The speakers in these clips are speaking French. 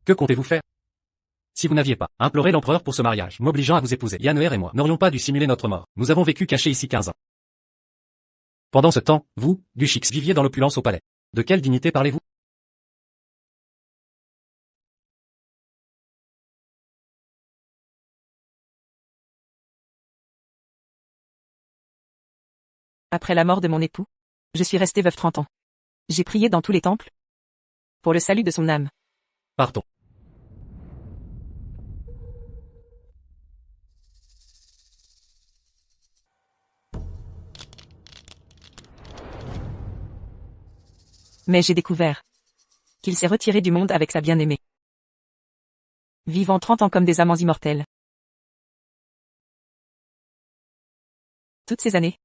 Que comptez-vous faire? Si vous n'aviez pas imploré l'empereur pour ce mariage, m'obligeant à vous épouser, Yanner et moi n'aurions pas dû simuler notre mort. Nous avons vécu cachés ici 15 ans. Pendant ce temps, vous, Gushix, viviez dans l'opulence au palais. De quelle dignité parlez-vous? Après la mort de mon époux, je suis restée veuve 30 ans. J'ai prié dans tous les temples pour le salut de son âme. Partons. Mais j'ai découvert qu'il s'est retiré du monde avec sa bien-aimée, vivant 30 ans comme des amants immortels. Toutes ces années,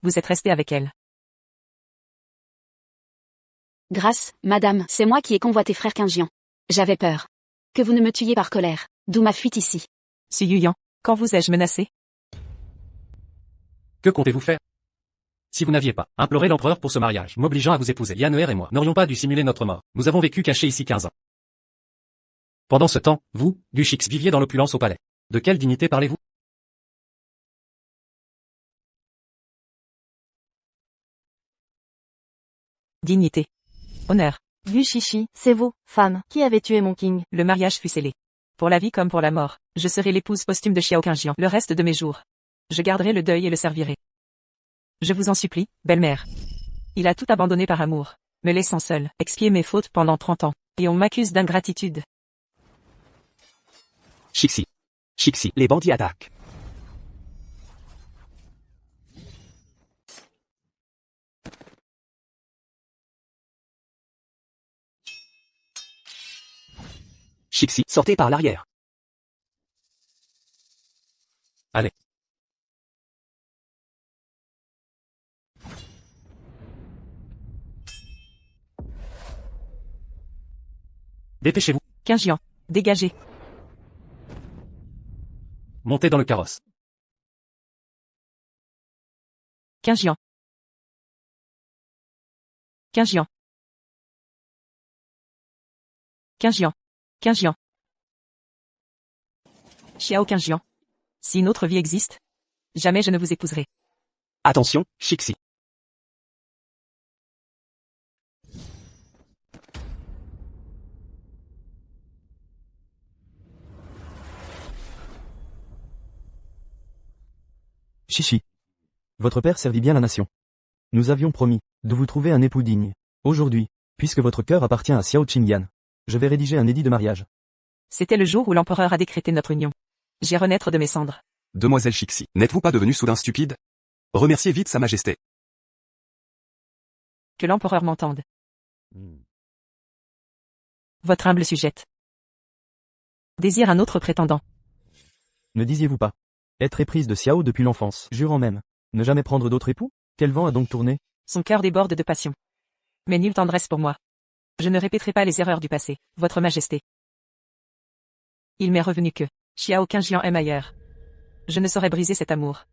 vous êtes resté avec elle. Grâce, madame, c'est moi qui ai convoité frère Qingjian. J'avais peur que vous ne me tuiez par colère, d'où ma fuite ici. Su Yuyan, quand vous ai-je menacé? Que comptez-vous faire? Si vous n'aviez pas imploré l'empereur pour ce mariage, m'obligeant à vous épouser, Yanner et moi n'aurions pas dû simuler notre mort. Nous avons vécu cachés ici 15 ans. Pendant ce temps, vous, Gushix, viviez dans l'opulence au palais. De quelle dignité parlez-vous? Dignité. Honneur. Gushishi, c'est vous, femme, qui avez tué mon king. Le mariage fut scellé. Pour la vie comme pour la mort, je serai l'épouse posthume de Xiao Qingjian le reste de mes jours. Je garderai le deuil et le servirai. Je vous en supplie, belle-mère. Il a tout abandonné par amour, me laissant seule, expier mes fautes pendant 30 ans, et on m'accuse d'ingratitude. Shixi. Shixi, les bandits attaquent. Shixi, sortez par l'arrière. Allez. Dépêchez-vous. Qingjian, dégagez. Montez dans le carrosse. Qingjian. Qingjian. Qingjian. Qingjian. Xiao Qingjian. Si une autre vie existe, jamais je ne vous épouserai. Attention, Shixi. Chichi. Votre père servit bien la nation. Nous avions promis de vous trouver un époux digne. Aujourd'hui, puisque votre cœur appartient à Xiao Qingyan, je vais rédiger un édit de mariage. C'était le jour où l'empereur a décrété notre union. J'ai renaître de mes cendres. Demoiselle Shixi, n'êtes-vous pas devenue soudain stupide? Remerciez vite sa majesté. Que l'empereur m'entende. Votre humble sujette désire un autre prétendant. Ne disiez-vous pas être éprise de Xiao depuis l'enfance, jurant même ne jamais prendre d'autre époux? Quel vent a donc tourné? Son cœur déborde de passion. Mais nulle tendresse pour moi. Je ne répéterai pas les erreurs du passé, votre majesté. Il m'est revenu que Xiao Qingjian aime ailleurs. Je ne saurais briser cet amour.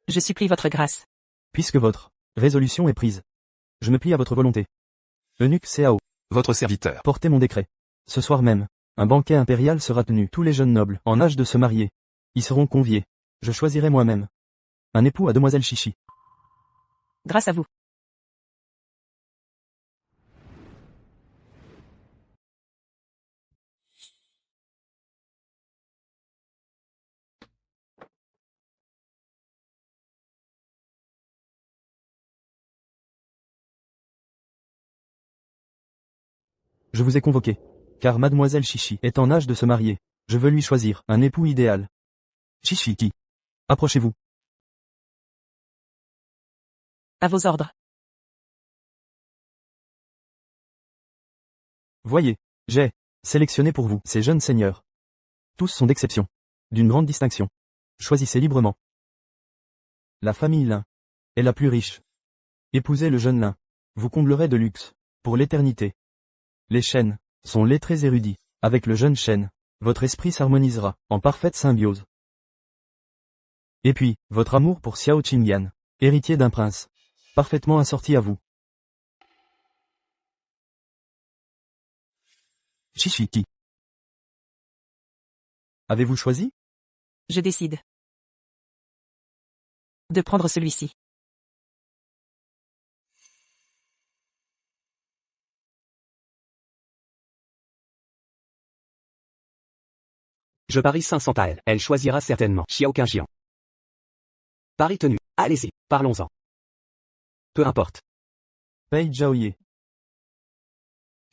Je supplie votre grâce. Puisque votre résolution est prise, je me plie à votre volonté. Eunuque Xiao, Votre serviteur. portez mon décret. Ce soir même, un banquet impérial sera tenu. Tous les jeunes nobles, en âge de se marier, y seront conviés. Je choisirai moi-même un époux à demoiselle Chichi. Grâce à vous. Je vous ai convoqué, car mademoiselle Chichi est en âge de se marier. Je veux lui choisir un époux idéal. Chichi qui? Approchez-vous. À vos ordres. Voyez, j'ai sélectionné pour vous ces jeunes seigneurs. Tous sont d'exception, d'une grande distinction. Choisissez librement. La famille Lin est la plus riche. Épousez le jeune Lin. Vous comblerez de luxe, pour l'éternité. Les Shen sont lettrés érudits. Avec le jeune Shen, votre esprit s'harmonisera, en parfaite symbiose. Et puis, votre amour pour Xiao Qingyan, héritier d'un prince, parfaitement assorti à vous. Chichi. Avez-vous choisi? Je décide de prendre celui-ci. Je parie 500 à elle. Elle choisira certainement Xiao Qingjian. Pari tenu. Allez-y, parlons-en. Peu importe. Pei Zhaoye.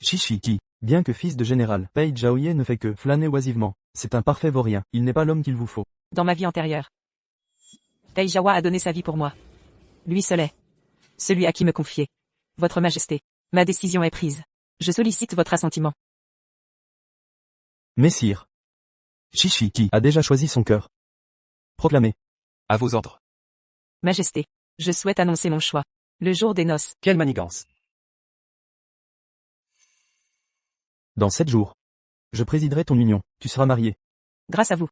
Chichi. Bien que fils de général, Pei Zhaoye ne fait que flâner oisivement. C'est un parfait vaurien. Il n'est pas l'homme qu'il vous faut. Dans ma vie antérieure, Pei Jawa a donné sa vie pour moi. Lui seul est celui à qui me confier. Votre Majesté, ma décision est prise. Je sollicite votre assentiment. Messire. Chichi a déjà choisi son cœur. Proclamez. À vos ordres. Majesté, je souhaite annoncer mon choix. Le jour des noces. Quelle manigance. Dans 7 jours. Je présiderai ton union. Tu seras marié. Grâce à vous.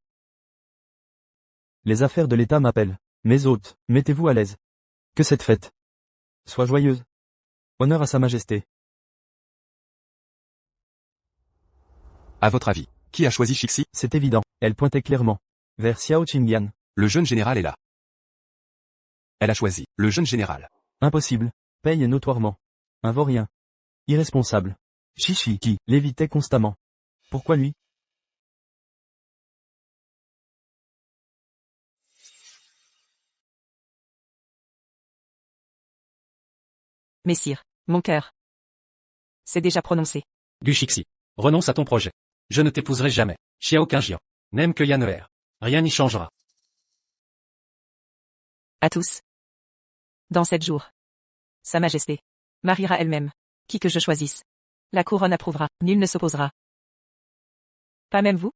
Les affaires de l'État m'appellent. Mes hôtes, mettez-vous à l'aise. Que cette fête soit joyeuse. Honneur à sa Majesté. À votre avis, qui a choisi Shixi? C'est évident. Elle pointait clairement vers Xiao Qingyan. Le jeune général est là. Elle a choisi le jeune général. Impossible. Pei est notoirement un vaurien. Irresponsable. Chichi l'évitait constamment. Pourquoi lui? Messire, mon cœur c'est déjà prononcé. Du Shixi. Renonce à ton projet. Je ne t'épouserai jamais. Xiao Qingjian. N'aime que Yanner. Rien n'y changera. À tous. Dans 7 jours. Sa Majesté mariera elle-même. Qui que je choisisse. La couronne approuvera. Nul ne s'opposera. Pas même vous?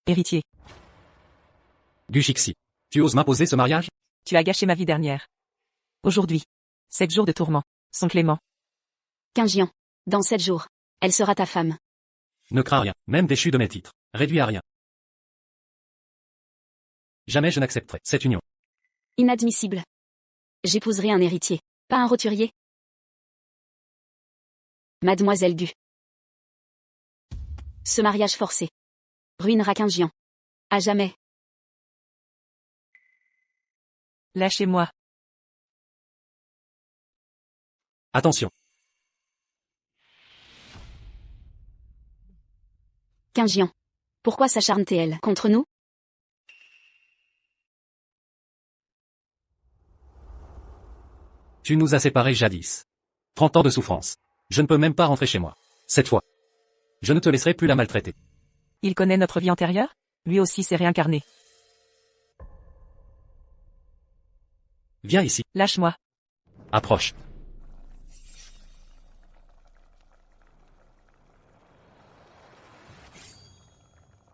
Héritier, Du Shixi. Tu oses m'imposer ce mariage? tu as gâché ma vie dernière. Aujourd'hui. 7 jours de tourment sont cléments. Qingjian. Dans 7 jours. Elle sera ta femme. Ne crains rien, même déchu de mes titres. Réduit à rien. Jamais je n'accepterai cette union. Inadmissible. J'épouserai un héritier, pas un roturier. Mademoiselle Du. Ce mariage forcé ruinera Qingjian. À jamais. Lâchez-moi. Attention. Qingjian. Pourquoi s'acharne-t-elle contre nous? Tu nous as séparés jadis. 30 ans de souffrance. Je ne peux même pas rentrer chez moi. Cette fois. Je ne te laisserai plus la maltraiter. Il connaît notre vie antérieure? Lui aussi s'est réincarné. Viens ici. Lâche-moi. Approche.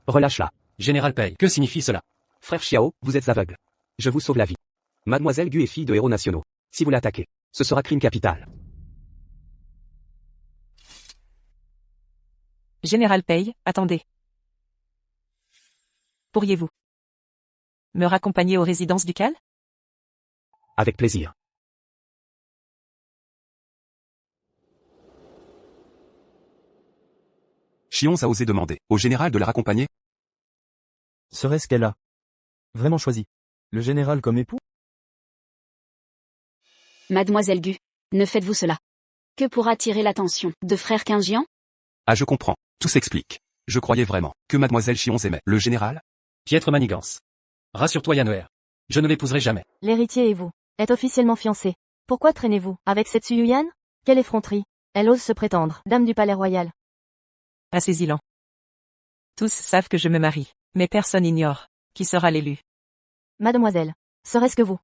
Relâche-la. Général Pei, que signifie cela? Frère Xiao, vous êtes aveugle. Je vous sauve la vie. Mademoiselle Gu est fille de héros nationaux. Si vous l'attaquez, ce sera crime capital. Général Pei, attendez. Pourriez-vous me raccompagner aux résidences ducales? Avec plaisir. Chions a osé demander au général de la raccompagner. Serait-ce qu'elle a vraiment choisi le général comme époux? Mademoiselle Du. Ne faites-vous cela que pour attirer l'attention de frère Qingjian? Ah, je comprends. Tout s'explique. Je croyais vraiment que mademoiselle Chions aimait le général. Piètre manigance. Rassure-toi Yanner. Je ne l'épouserai jamais. L'héritier et vous êtes officiellement fiancés. Pourquoi traînez-vous avec cette Suyuyan? Quelle effronterie. Elle ose se prétendre dame du palais royal. Assaisilant. Tous savent que je me marie, mais personne n'ignore qui sera l'élu. Mademoiselle, serait-ce que vous?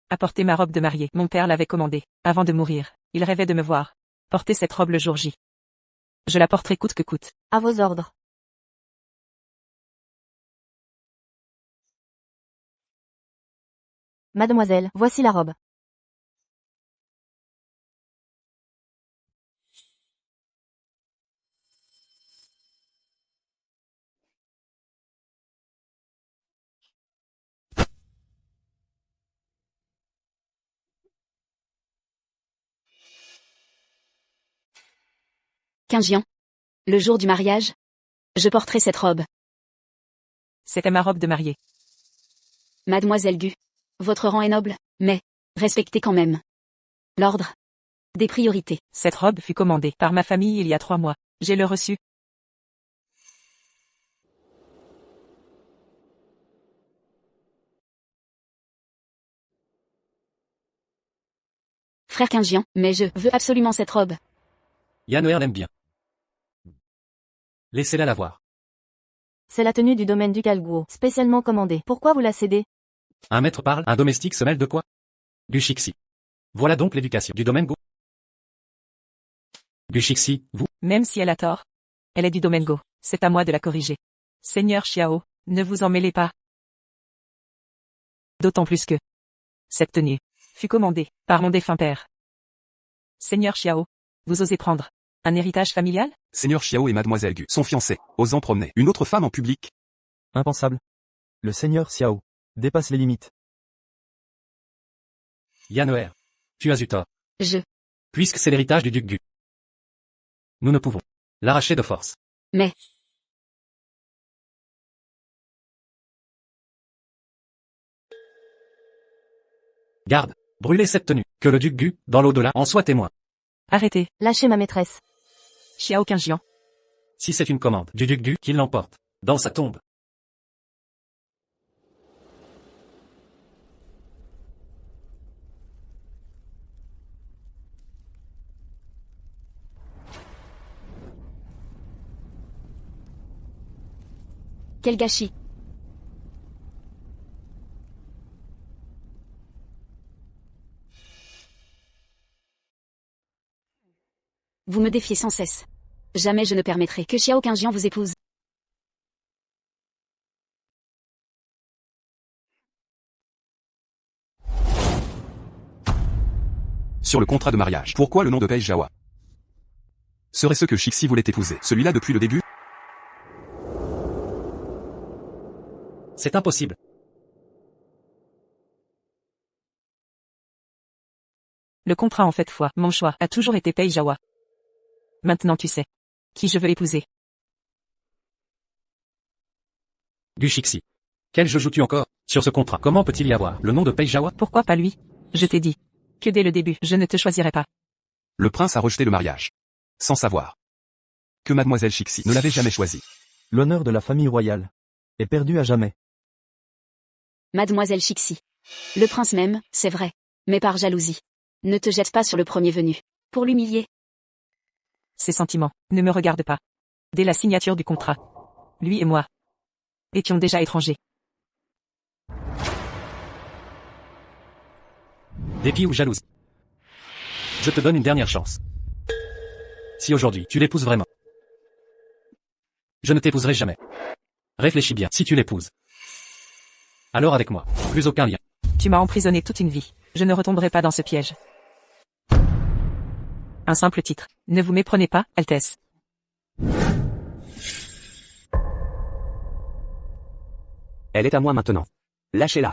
Apportez ma robe de mariée. Mon père l'avait commandée. Avant de mourir, il rêvait de me voir porter cette robe le jour J. Je la porterai coûte que coûte. À vos ordres. Mademoiselle, voici la robe. Qingjian. Le jour du mariage, je porterai cette robe. C'était ma robe de mariée. Mademoiselle Gu. Votre rang est noble, mais, respectez quand même. L'ordre. Des priorités. Cette robe fut commandée par ma famille il y a 3 mois. J'ai le reçu. Frère Qingjian, mais je veux absolument cette robe. Yanner l'aime bien. Laissez-la la voir. C'est la tenue du domaine ducal Guo, spécialement commandée. Pourquoi vous la cédez? Un maître parle, un domestique se mêle de quoi? Du Shixi. Voilà donc l'éducation du domaine Go. Du Shixi, vous? Même si elle a tort. Elle est du domaine Go. C'est à moi de la corriger. Seigneur Xiao, ne vous en mêlez pas. D'autant plus que cette tenue fut commandée par mon défunt père. Seigneur Xiao, vous osez prendre un héritage familial? Seigneur Xiao et Mademoiselle Gu sont fiancés, osant promener une autre femme en public. Impensable. Le seigneur Xiao dépasse les limites. Yanner. Tu as eu tort. Je. Puisque c'est l'héritage du duc Gu. Nous ne pouvons l'arracher de force. Mais. Garde. Brûlez cette tenue. Que le duc Gu, dans l'au-delà, en soit témoin. Arrêtez. Lâchez ma maîtresse. Xiao Qingjian. Si c'est une commande du duc Gu, qu'il l'emporte. Dans sa tombe. Quel gâchis. Vous me défiez sans cesse. Jamais je ne permettrai que Xiao Qingjian vous épouse. Sur le contrat de mariage, pourquoi le nom de Pei Jawa? Serait ce que Shixi voulait épouser, celui-là depuis le début? C'est impossible. Le contrat en fait foi, mon choix, a toujours été Pei Jawa. Maintenant tu sais qui je veux épouser. Du Shixi. Quel jeu joues-tu encore? Sur ce contrat, comment peut-il y avoir le nom de Pei Jawa? Pourquoi pas lui? Je t'ai dit que dès le début, je ne te choisirais pas. Le prince a rejeté le mariage. Sans savoir que Mademoiselle Shixi ne l'avait jamais choisi. L'honneur de la famille royale est perdu à jamais. Mademoiselle Shixi. Le prince m'aime, c'est vrai. Mais par jalousie. Ne te jette pas sur le premier venu. Pour l'humilier. Ses sentiments ne me regardent pas. Dès la signature du contrat, lui et moi étions déjà étrangers. Dépit ou jalousie. Je te donne une dernière chance. Si aujourd'hui tu l'épouses vraiment, je ne t'épouserai jamais. Réfléchis bien, si tu l'épouses, alors avec moi, plus aucun lien. Tu m'as emprisonné toute une vie. Je ne retomberai pas dans ce piège. Un simple titre. Ne vous méprenez pas, Altesse. Elle est à moi maintenant. Lâchez-la.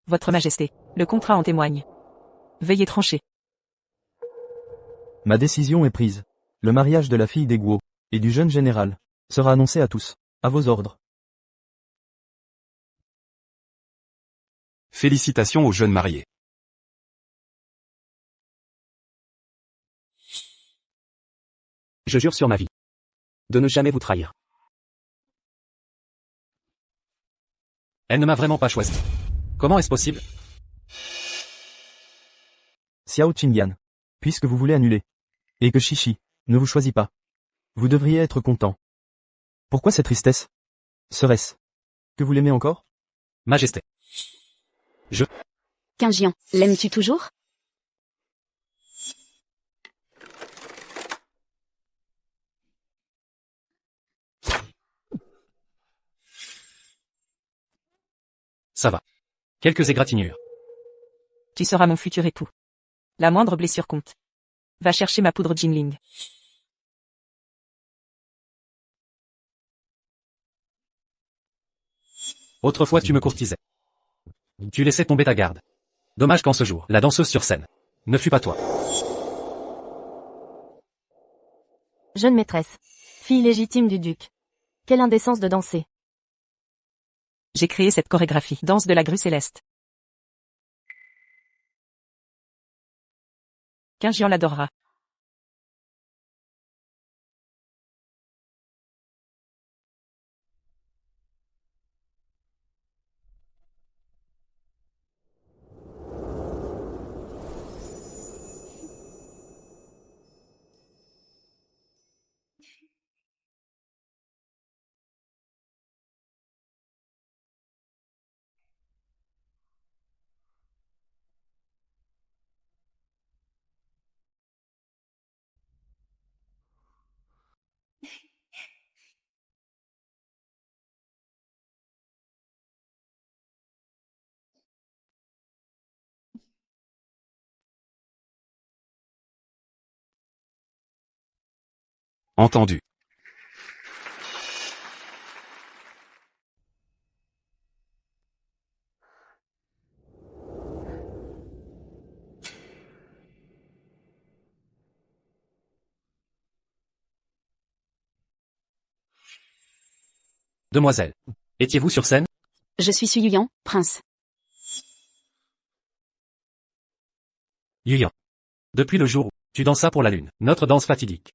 Votre Majesté, le contrat en témoigne. Veuillez trancher. Ma décision est prise. Le mariage de la fille des Guo et du jeune général sera annoncé à tous. À vos ordres. Félicitations aux jeunes mariés. Je jure sur ma vie de ne jamais vous trahir. Elle ne m'a vraiment pas choisi. Comment est-ce possible? Xiao Qingyan. Puisque vous voulez annuler. Et que Shishi ne vous choisit pas. Vous devriez être content. Pourquoi cette tristesse? Serait-ce que vous l'aimez encore? Majesté. Qingjian, l'aimes-tu toujours? Ça va. Quelques égratignures. Tu seras mon futur époux. La moindre blessure compte. Va chercher ma poudre Jinling. Autrefois tu me courtisais. Tu laissais tomber ta garde. Dommage qu'en ce jour, la danseuse sur scène ne fut pas toi. Jeune maîtresse. Fille légitime du duc. Quelle indécence de danser. J'ai créé cette chorégraphie. Danse de la grue céleste. Qu'un géant l'adorera. Entendu. Demoiselle. Étiez-vous sur scène? Je suis Su Yuyan, prince. Yuyan. Depuis le jour où tu dansas pour la lune, notre danse fatidique.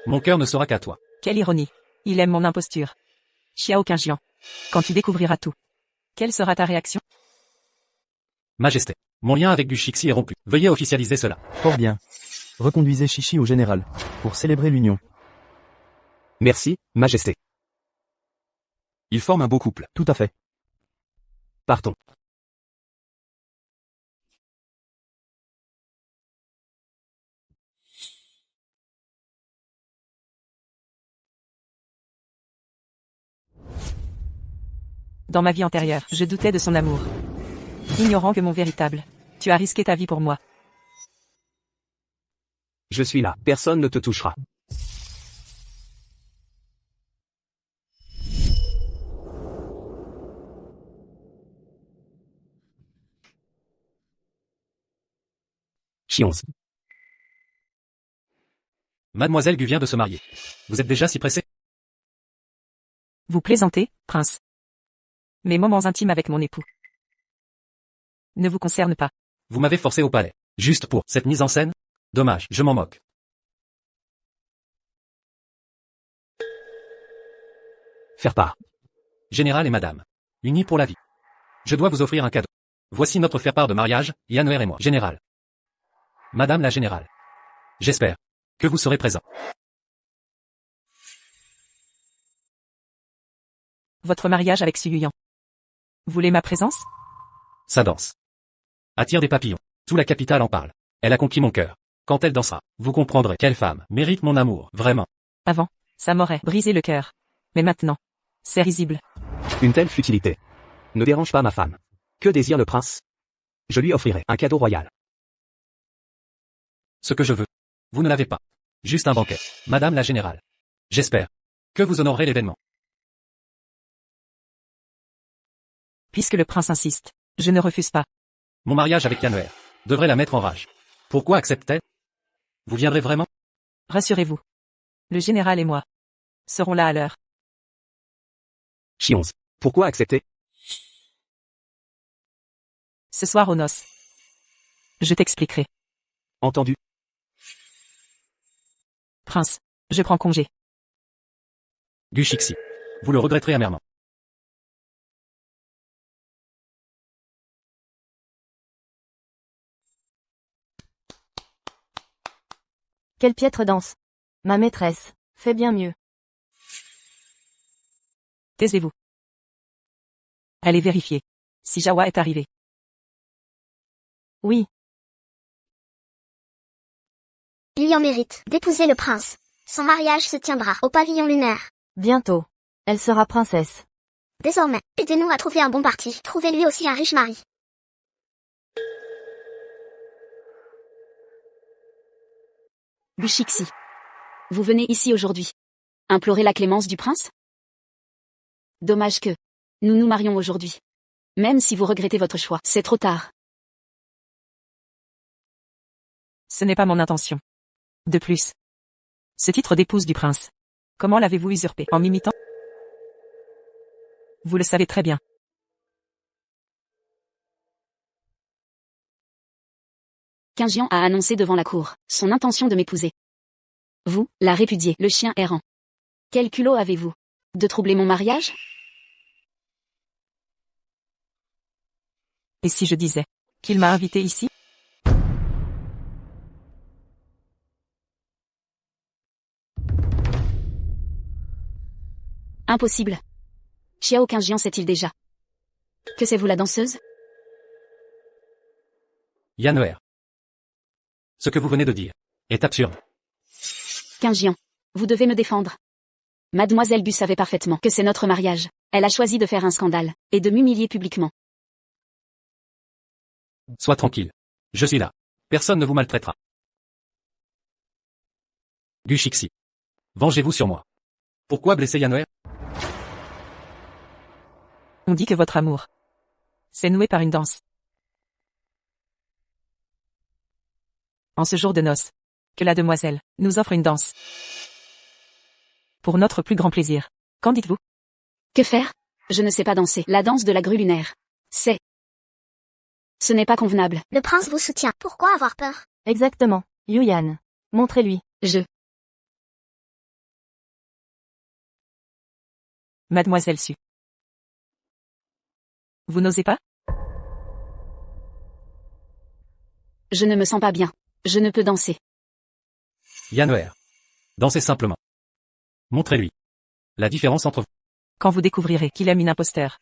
Mon cœur ne sera qu'à toi. Quelle ironie. Il aime mon imposture. Xiao Qingjian. Quand tu découvriras tout. Quelle sera ta réaction? Majesté. Mon lien avec du Shixi est rompu. Veuillez officialiser cela. Fort bien. Reconduisez Chichi au général. Pour célébrer l'union. Merci, Majesté. Ils forment un beau couple. Tout à fait. Partons. Dans ma vie antérieure, je doutais de son amour. Ignorant que mon véritable. Tu as risqué ta vie pour moi. Je suis là, personne ne te touchera. Chionze. Mademoiselle Gu vient de se marier. Vous êtes déjà si pressé? Vous plaisantez, prince. Mes moments intimes avec mon époux ne vous concernent pas. Vous m'avez forcé au palais. Juste pour cette mise en scène? Dommage, je m'en moque. Faire part. Général et madame. Unis pour la vie. Je dois vous offrir un cadeau. Voici notre faire-part de mariage, Yanner et moi. Général. Madame la générale. J'espère que vous serez présent. Votre mariage avec Su Yuyan. Voulez ma présence? Sa danse attire des papillons. Toute la capitale en parle. Elle a conquis mon cœur. Quand elle dansera, vous comprendrez quelle femme mérite mon amour, vraiment. Avant, ça m'aurait brisé le cœur. Mais maintenant, c'est risible. Une telle futilité ne dérange pas ma femme. Que désire le prince? Je lui offrirai un cadeau royal. Ce que je veux. Vous ne l'avez pas. Juste un banquet. Madame la générale. J'espère que vous honorerez l'événement. Puisque le prince insiste, je ne refuse pas. Mon mariage avec Yanner devrait la mettre en rage. Pourquoi accepte-t-elle? Vous viendrez vraiment? Rassurez-vous. Le général et moi serons là à l'heure. Chionze. Pourquoi accepter? Ce soir aux noces. Je t'expliquerai. Entendu. Prince, je prends congé. Gu Shixi. Vous le regretterez amèrement. Quelle piètre danse. Ma maîtresse. Fait bien mieux. Taisez-vous. Allez vérifier si Jawa est arrivé. Oui. Il y en mérite d'épouser le prince. Son mariage se tiendra au pavillon lunaire. Bientôt. Elle sera princesse. Désormais, aidez-nous à trouver un bon parti. Trouvez-lui aussi un riche mari. Gu Shixi. Vous venez ici aujourd'hui implorer la clémence du prince? Dommage que Nous nous marions aujourd'hui. Même si vous regrettez votre choix, c'est trop tard. Ce n'est pas mon intention. De plus, ce titre d'épouse du prince, comment l'avez-vous usurpé? En m'imitant? Vous le savez très bien. Qingjian a annoncé devant la cour son intention de m'épouser. Vous, la répudiez, le chien errant. Quel culot avez-vous de troubler mon mariage? Et si je disais qu'il m'a invité ici? Impossible. Xiao Qingjian sait-il déjà que c'est vous la danseuse? Yanner. Ce que vous venez de dire est absurde. Qingjian, vous devez me défendre. Mademoiselle Bu savait parfaitement que c'est notre mariage. Elle a choisi de faire un scandale et de m'humilier publiquement. Sois tranquille. Je suis là. Personne ne vous maltraitera. Gu Shixi. Vengez-vous sur moi. Pourquoi blesser Yanner? On dit que votre amour s'est noué par une danse. En ce jour de noces, que la demoiselle nous offre une danse. Pour notre plus grand plaisir. Qu'en dites-vous? Que faire? Je ne sais pas danser. La danse de la grue lunaire. Ce n'est pas convenable. Le prince vous soutient. Pourquoi avoir peur? Exactement. Yuyan. Montrez-lui. Mademoiselle Su. Vous n'osez pas? Je ne me sens pas bien. Je ne peux danser. Yanner. Dansez simplement. Montrez-lui la différence entre vous. Quand vous découvrirez qu'il aime une imposteur.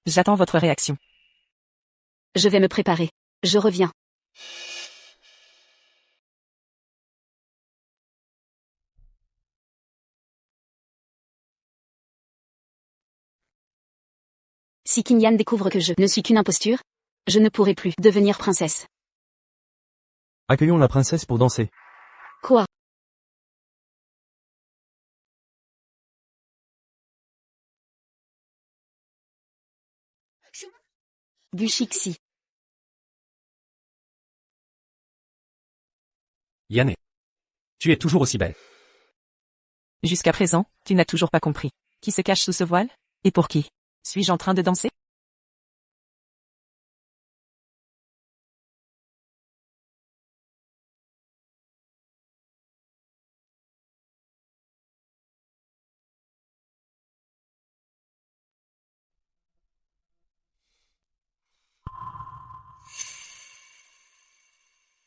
J'attends votre réaction. Je vais me préparer. Je reviens. Si Qingyan découvre que je ne suis qu'une imposture, je ne pourrai plus devenir princesse. Accueillons la princesse pour danser. Quoi? Bu Shixi. Yanné. Tu es toujours aussi belle. Jusqu'à présent, tu n'as toujours pas compris. Qui se cache sous ce voile? Et pour qui? Suis-je en train de danser?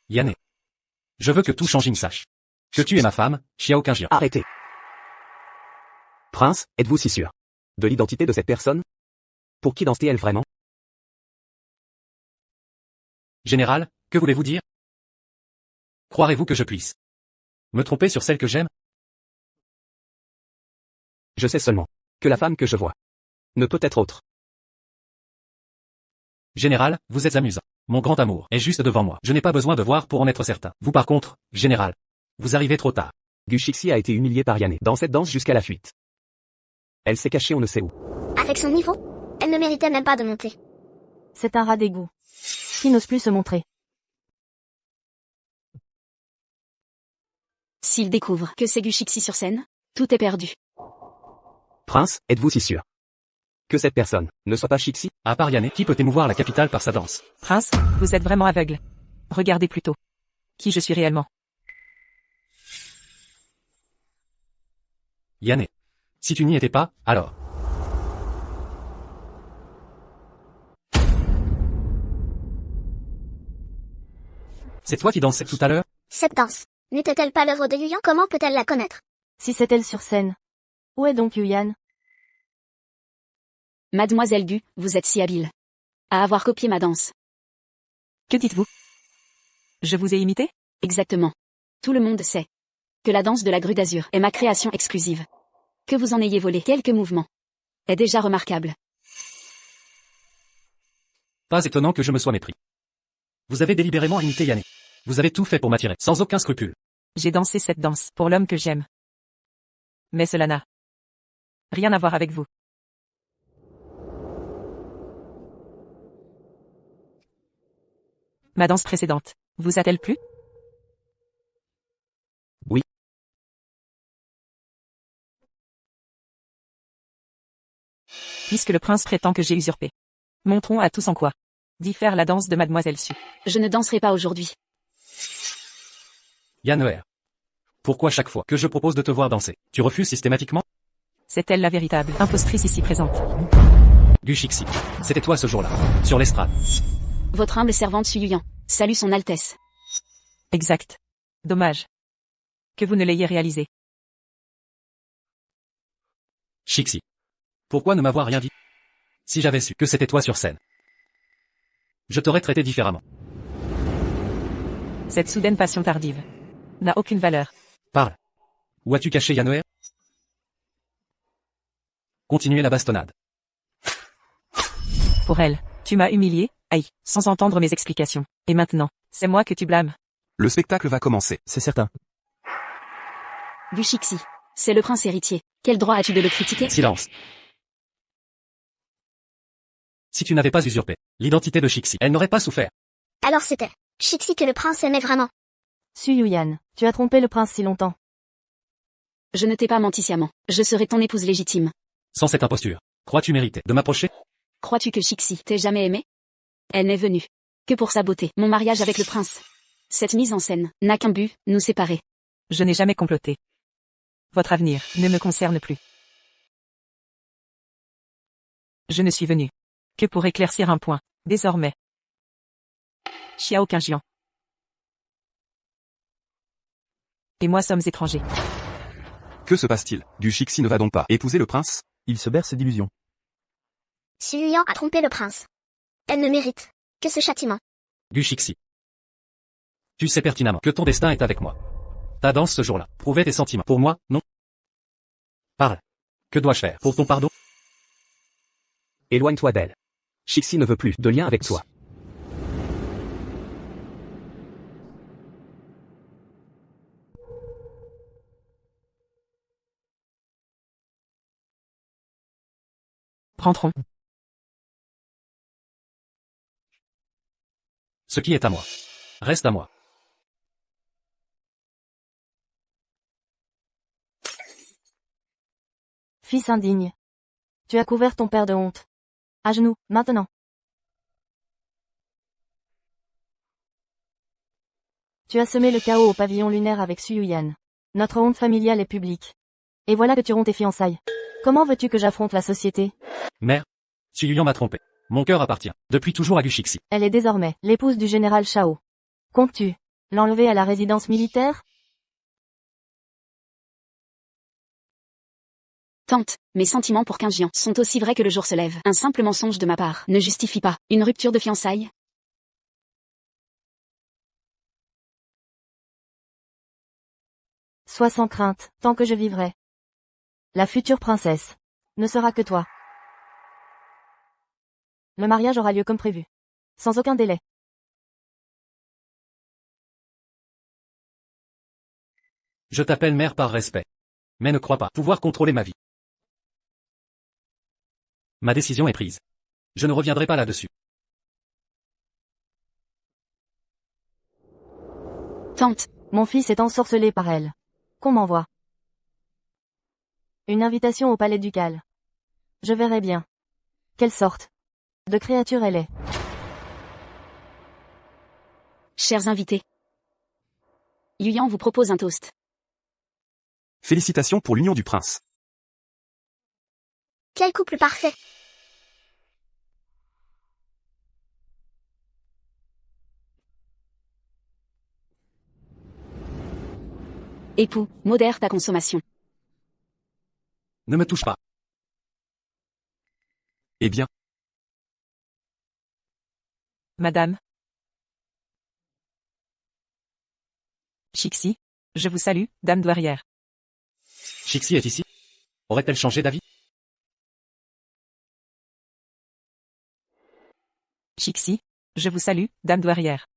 Yanné. Je veux que tout Shangjing sache que tu es ma femme, Xiao Qingjian. Arrêtez. Prince, êtes-vous si sûr de l'identité de cette personne? Pour qui danse-t-elle vraiment? Général, que voulez-vous dire? Croirez-vous que je puisse me tromper sur celle que j'aime? Je sais seulement que la femme que je vois ne peut être autre. Général, vous êtes amusant. Mon grand amour est juste devant moi. Je n'ai pas besoin de voir pour en être certain. Vous par contre, général, vous arrivez trop tard. Gu Shixi a été humiliée par Yanné dans cette danse jusqu'à la fuite. Elle s'est cachée on ne sait où. Avec son niveau, elle ne méritait même pas de monter. C'est un rat d'égout. Qui n'ose plus se montrer. S'il découvre que c'est Gu Shixi sur scène, tout est perdu. Prince, êtes-vous si sûr que cette personne ne soit pas Shixi? À part Yanné, qui peut émouvoir la capitale par sa danse? Prince, vous êtes vraiment aveugle. Regardez plutôt. Qui je suis réellement. Yanné. Si tu n'y étais pas, alors. C'est toi qui dansais tout à l'heure? Cette danse, n'était-elle pas l'œuvre de Yuyan? Comment peut-elle la connaître? Si c'est elle sur scène. Où est donc Yuyan? Mademoiselle Gu, vous êtes si habile à avoir copié ma danse. Que dites-vous? Je vous ai imité? Exactement. Tout le monde sait que la danse de la grue d'azur est ma création exclusive. Que vous en ayez volé quelques mouvements est déjà remarquable. Pas étonnant que je me sois mépris. Vous avez délibérément imité Yanné. Vous avez tout fait pour m'attirer, sans aucun scrupule. J'ai dansé cette danse pour l'homme que j'aime. Mais cela n'a rien à voir avec vous. Ma danse précédente, vous a-t-elle plu? Oui. Puisque le prince prétend que j'ai usurpé. Montrons à tous en quoi diffère la danse de mademoiselle Su. Je ne danserai pas aujourd'hui. Yanner. Pourquoi chaque fois que je propose de te voir danser, tu refuses systématiquement? C'est elle la véritable impostrice ici présente. Gu Shixi. C'était toi ce jour-là, sur l'estrade. Votre humble servante Su Yuyan. Salue son Altesse. Exact. Dommage. Que vous ne l'ayez réalisé. Shixi. Pourquoi ne m'avoir rien dit? Si j'avais su que c'était toi sur scène, je t'aurais traité différemment. Cette soudaine passion tardive n'a aucune valeur. Parle. Où as-tu caché Yanner? Continuez la bastonnade. Pour elle, tu m'as humilié, aïe, sans entendre mes explications. Et maintenant, c'est moi que tu blâmes. Le spectacle va commencer. C'est certain. Du Shixi. C'est le prince héritier. Quel droit as-tu de le critiquer? Silence. Si tu n'avais pas usurpé l'identité de Shixi, elle n'aurait pas souffert. Alors c'était Shixi que le prince aimait vraiment. Su Yuyan, tu as trompé le prince si longtemps. Je ne t'ai pas menti sciemment. Je serai ton épouse légitime. Sans cette imposture, crois-tu mériter de m'approcher? Crois-tu que Shixi t'ait jamais aimé? Elle n'est venue que pour sa beauté. Mon mariage avec le prince. Cette mise en scène n'a qu'un but, nous séparer. Je n'ai jamais comploté. Votre avenir ne me concerne plus. Je ne suis venu que pour éclaircir un point. Désormais, Xiao Qingjian et moi sommes étrangers. Que se passe-t-il? Gu Shixi ne va donc pas épouser le prince? Il se berce d'illusions. Su Yuyan a trompé le prince. Elle ne mérite que ce châtiment. Gu Shixi. Tu sais pertinemment que ton destin est avec moi. Ta danse ce jour-là prouvait tes sentiments. Pour moi, non? Parle. Que dois-je faire pour ton pardon? Éloigne-toi d'elle. Shixi ne veut plus de lien avec toi. Rentrons. Ce qui est à moi reste à moi. Fils indigne. Tu as couvert ton père de honte. À genoux, maintenant. Tu as semé le chaos au pavillon lunaire avec Su Yuyan. Notre honte familiale est publique. Et voilà que tu romps tes fiançailles. Comment veux-tu que j'affronte la société? Mère, Su Yuyan m'a trompé. Mon cœur appartient depuis toujours à Gu Shixi. Elle est désormais l'épouse du général Shao. Comptes-tu l'enlever à la résidence militaire? Tante, mes sentiments pour Qingjian sont aussi vrais que le jour se lève. Un simple mensonge de ma part ne justifie pas une rupture de fiançailles. Sois sans crainte, tant que je vivrai. La future princesse ne sera que toi. Le mariage aura lieu comme prévu. Sans aucun délai. Je t'appelle mère par respect. Mais ne crois pas pouvoir contrôler ma vie. Ma décision est prise. Je ne reviendrai pas là-dessus. Tante, Mon fils est ensorcelé par elle. Qu'on m'envoie. Une invitation au palais ducal. Je verrai bien. Quelle sorte de créature elle est. chers invités. Yuyan vous propose un toast. Félicitations pour l'union du prince. Quel couple parfait. Époux, modère ta consommation. Ne me touche pas. Eh bien, Madame. Shixi, je vous salue, dame douairière. Shixi est ici? Aurait-elle changé d'avis? Shixi, je vous salue, dame douairière.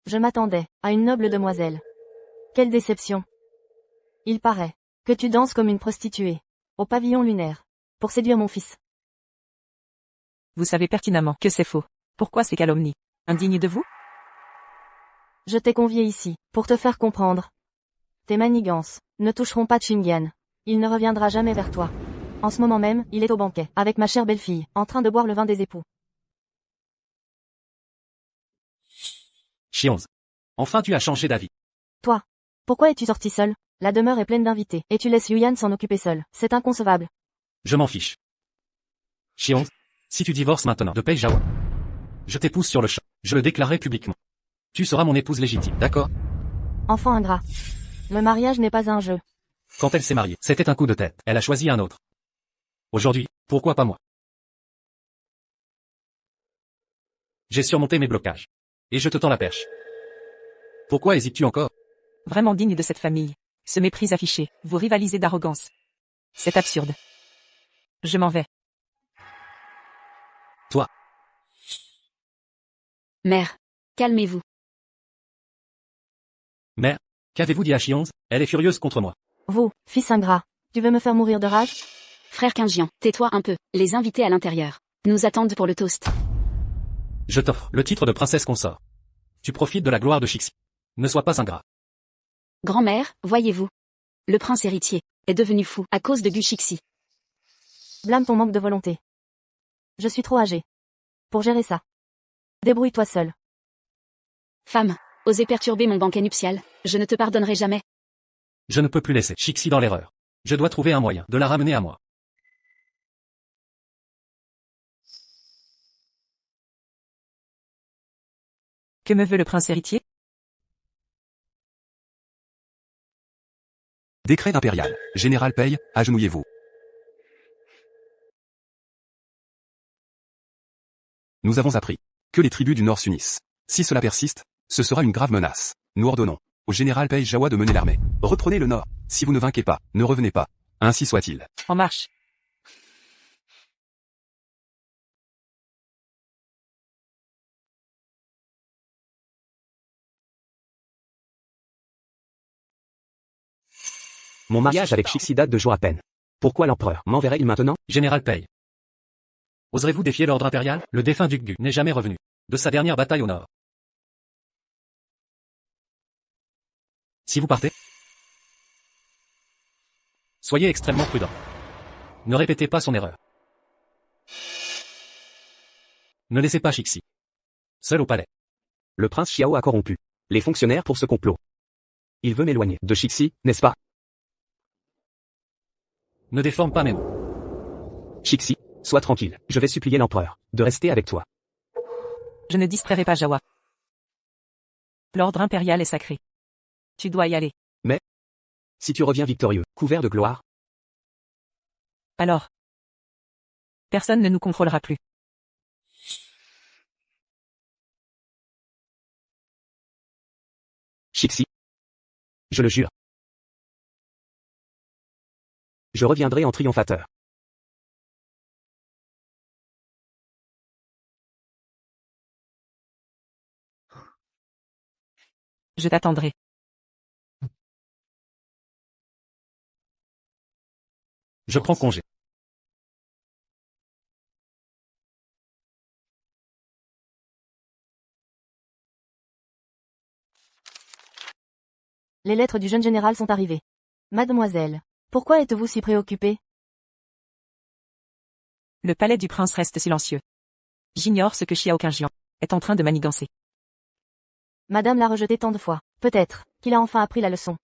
Je m'attendais à une noble demoiselle. Quelle déception. Il paraît que tu danses comme une prostituée, au pavillon lunaire, pour séduire mon fils. Vous savez pertinemment que c'est faux. Pourquoi ces calomnies? Indignes de vous? Je t'ai convié ici, pour te faire comprendre. Tes manigances ne toucheront pas Chingian. Il ne reviendra jamais vers toi. En ce moment même, il est au banquet, avec ma chère belle-fille, en train de boire le vin des époux. Chionze. Enfin tu as changé d'avis. Toi. Pourquoi es-tu sorti seul? La demeure est pleine d'invités, et tu laisses Yuyan s'en occuper seul. C'est inconcevable. Je m'en fiche. Chionze. Si tu divorces maintenant de Pei Jawa, je t'épouse sur le champ. Je le déclarerai publiquement. Tu seras mon épouse légitime, d'accord? Enfant ingrat. Le mariage n'est pas un jeu. Quand elle s'est mariée, c'était un coup de tête. Elle a choisi un autre. Aujourd'hui, pourquoi pas moi? J'ai surmonté mes blocages. Et je te tends la perche. Pourquoi hésites-tu encore? Vraiment digne de cette famille. Ce mépris affiché, vous rivalisez d'arrogance. C'est absurde. Je m'en vais. Toi. Mère, calmez-vous. Mère, qu'avez-vous dit à Chionze? Elle est furieuse contre moi. Vous, fils ingrat. Tu veux me faire mourir de rage? Frère Quingian, tais-toi un peu. Les invités à l'intérieur nous attendent pour le toast. Je t'offre le titre de princesse consort. Tu profites de la gloire de Shixi. Ne sois pas ingrat. Grand-mère, voyez-vous. Le prince héritier est devenu fou à cause de Gushixi. Blâme ton manque de volonté. Je suis trop âgé pour gérer ça. Débrouille-toi seul. Femme, osez perturber mon banquet nuptial, je ne te pardonnerai jamais. Je ne peux plus laisser Shixi dans l'erreur. Je dois trouver un moyen de la ramener à moi. Que me veut le prince héritier? Décret impérial. Général Pei, agenouillez-vous. Nous avons appris que les tribus du Nord s'unissent. Si cela persiste, ce sera une grave menace. Nous ordonnons au général Pei Jawa de mener l'armée. Reprenez le Nord. Si vous ne vainquez pas, ne revenez pas. Ainsi soit-il. En marche. Mon mariage avec Shixi date de jours à peine. Pourquoi l'empereur m'enverrait-il maintenant? Général Pei. Oserez-vous défier l'ordre impérial? Le défunt duc Gu n'est jamais revenu de sa dernière bataille au nord. Si vous partez, soyez extrêmement prudent. Ne répétez pas son erreur. Ne laissez pas Shixi seul au palais. Le prince Xiao a corrompu les fonctionnaires pour ce complot. Il veut m'éloigner de Shixi, n'est-ce pas? Ne déforme pas mes mots. Shixi, sois tranquille. Je vais supplier l'empereur de rester avec toi. Je ne distrairai pas Jawa. L'ordre impérial est sacré. Tu dois y aller. Mais, si tu reviens victorieux, couvert de gloire, Alors, personne ne nous contrôlera plus. Shixi, je le jure. Je reviendrai en triomphateur. Je t'attendrai. Je prends congé. Les lettres du jeune général sont arrivées. Mademoiselle, pourquoi êtes-vous si préoccupée? Le palais du prince reste silencieux. J'ignore ce que Xiao Qingjian est en train de manigancer. Madame l'a rejeté tant de fois. Peut-être qu'il a enfin appris la leçon.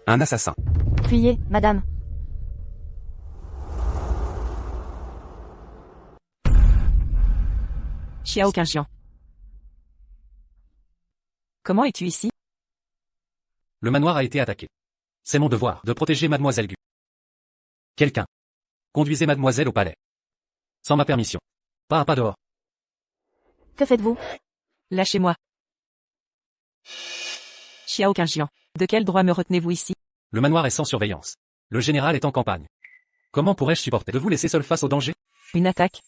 Un assassin. Fuyez, madame. Xiao Qingjian. Comment es-tu ici? Le manoir a été attaqué. C'est mon devoir de protéger mademoiselle Gu. Quelqu'un. Conduisez mademoiselle au palais. Sans ma permission. Pas un pas dehors. Que faites-vous? Lâchez-moi. Xiao Qingjian. De quel droit me retenez-vous ici? Le manoir est sans surveillance. Le général est en campagne. Comment pourrais-je supporter de vous laisser seul face au danger? Une attaque?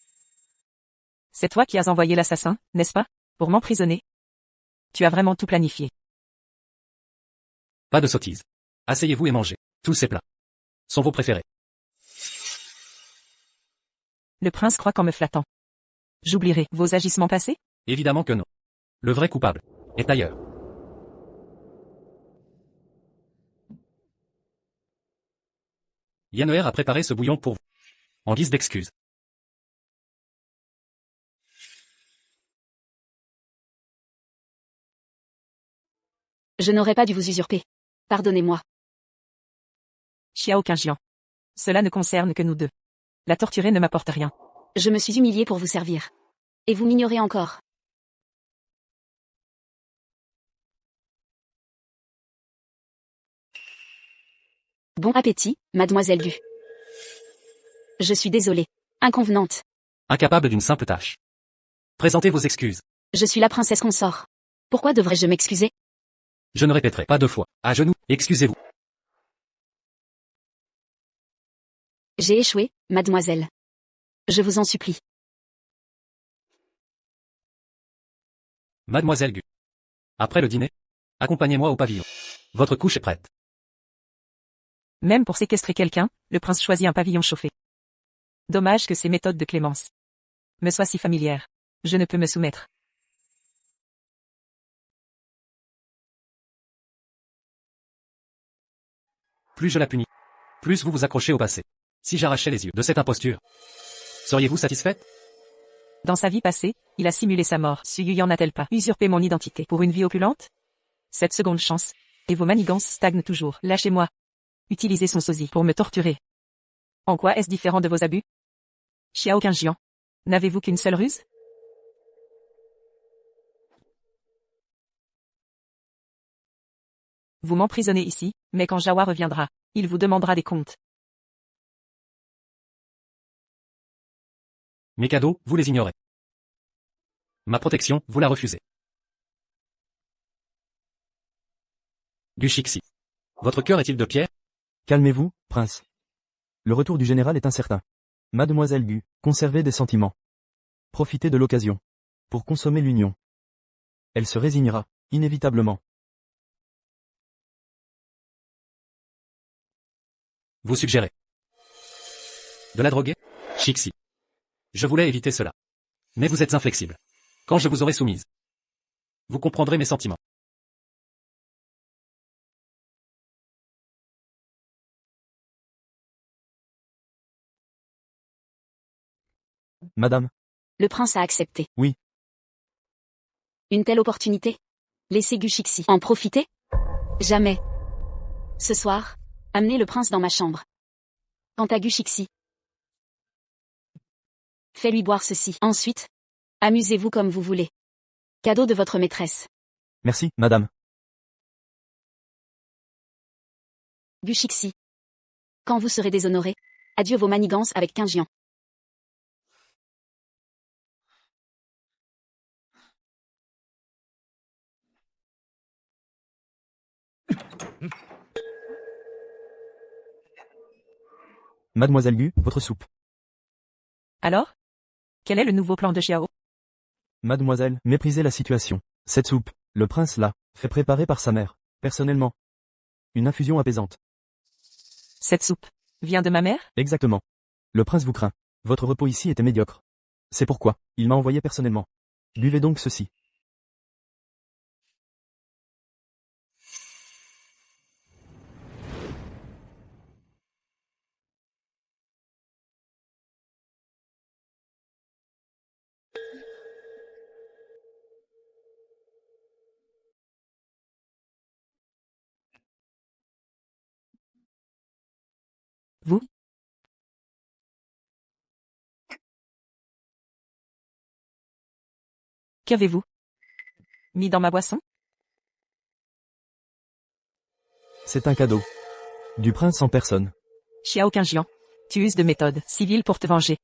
C'est toi qui as envoyé l'assassin, n'est-ce pas? Pour m'emprisonner? Tu as vraiment tout planifié. Pas de sottise. Asseyez-vous et mangez. Tous ces plats sont vos préférés. Le prince croit qu'en me flattant, j'oublierai vos agissements passés? Évidemment que non. Le vrai coupable est ailleurs. Yanner a préparé ce bouillon pour vous, en guise d'excuse. Je n'aurais pas dû vous usurper. Pardonnez-moi. Xiao Qingjian. Cela ne concerne que nous deux. La torturer ne m'apporte rien. Je me suis humiliée pour vous servir. Et vous m'ignorez encore. Bon appétit, mademoiselle Du. Je suis désolée. Inconvenante. Incapable d'une simple tâche. Présentez vos excuses. Je suis la princesse consort. Pourquoi devrais-je m'excuser? Je ne répéterai pas deux fois. À genoux, excusez-vous. J'ai échoué, mademoiselle. Je vous en supplie. Mademoiselle Gu. Après le dîner, accompagnez-moi au pavillon. Votre couche est prête. Même pour séquestrer quelqu'un, le prince choisit un pavillon chauffé. Dommage que ces méthodes de clémence me soient si familières. Je ne peux me soumettre. Plus je la punis, plus vous vous accrochez au passé. Si j'arrachais les yeux de cette imposture, seriez-vous satisfaite? Dans sa vie passée, il a simulé sa mort. Su Yuyan n'a-t-elle pas usurpé mon identité pour une vie opulente? Cette seconde chance. Et vos manigances stagnent toujours. Lâchez-moi. Utilisez son sosie pour me torturer. En quoi est-ce différent de vos abus? Xiao Qingjian. N'avez-vous qu'une seule ruse? Vous m'emprisonnez ici, mais quand Jawa reviendra, il vous demandera des comptes. Mes cadeaux, vous les ignorez. Ma protection, vous la refusez. Gushixi. Votre cœur est-il de pierre? Calmez-vous, prince. Le retour du général est incertain. Mademoiselle Gu, conservez des sentiments. Profitez de l'occasion. Pour consommer l'union. Elle se résignera, inévitablement. Vous suggérez de la droguer? Chixi. Je voulais éviter cela. Mais vous êtes inflexible. Quand je vous aurai soumise, vous comprendrez mes sentiments. Madame. Le prince a accepté. Oui. Une telle opportunité? Laissez Gushixi en profiter? Jamais. Ce soir, amenez le prince dans ma chambre. Quant à Gushixi, fais-lui boire ceci. Ensuite, amusez-vous comme vous voulez. Cadeau de votre maîtresse. Merci, madame. Gushixi. Quand vous serez déshonoré, adieu vos manigances avec Qingjian. Mademoiselle Gu, votre soupe. Alors? Quel est le nouveau plan de Xiao? Mademoiselle, méprisez la situation. Cette soupe, le prince l'a fait préparer par sa mère, personnellement. Une infusion apaisante. Cette soupe vient de ma mère? Exactement. Le prince vous craint. Votre repos ici était médiocre. C'est pourquoi, il m'a envoyé personnellement. Buvez donc ceci. Vous? Qu'avez-vous mis dans ma boisson? C'est un cadeau. Du prince en personne. Xiao Qingjian. Tu uses de méthodes civiles pour te venger.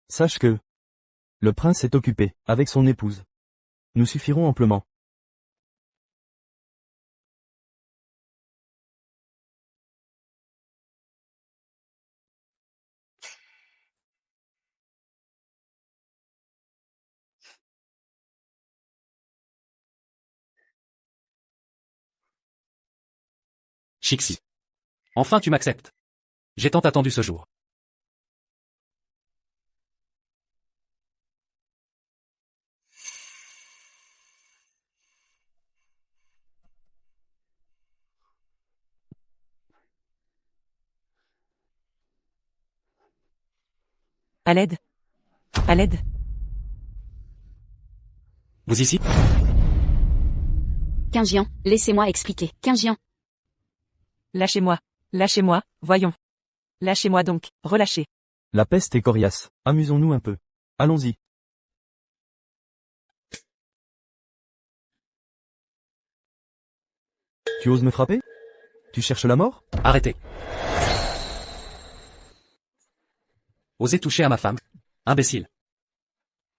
Sache que le prince est occupé avec son épouse. Nous suffirons amplement. Chixi. Enfin tu m'acceptes. J'ai tant attendu ce jour. À l'aide. À l'aide. Vous ici? Quingian, laissez-moi expliquer. Quingian, Lâchez-moi. Lâchez-moi, voyons. Lâchez-moi donc, relâchez. La peste est coriace. Amusons-nous un peu. Allons-y. Tu oses me frapper? Tu cherches la mort? Arrêtez. Osez toucher à ma femme? Imbécile.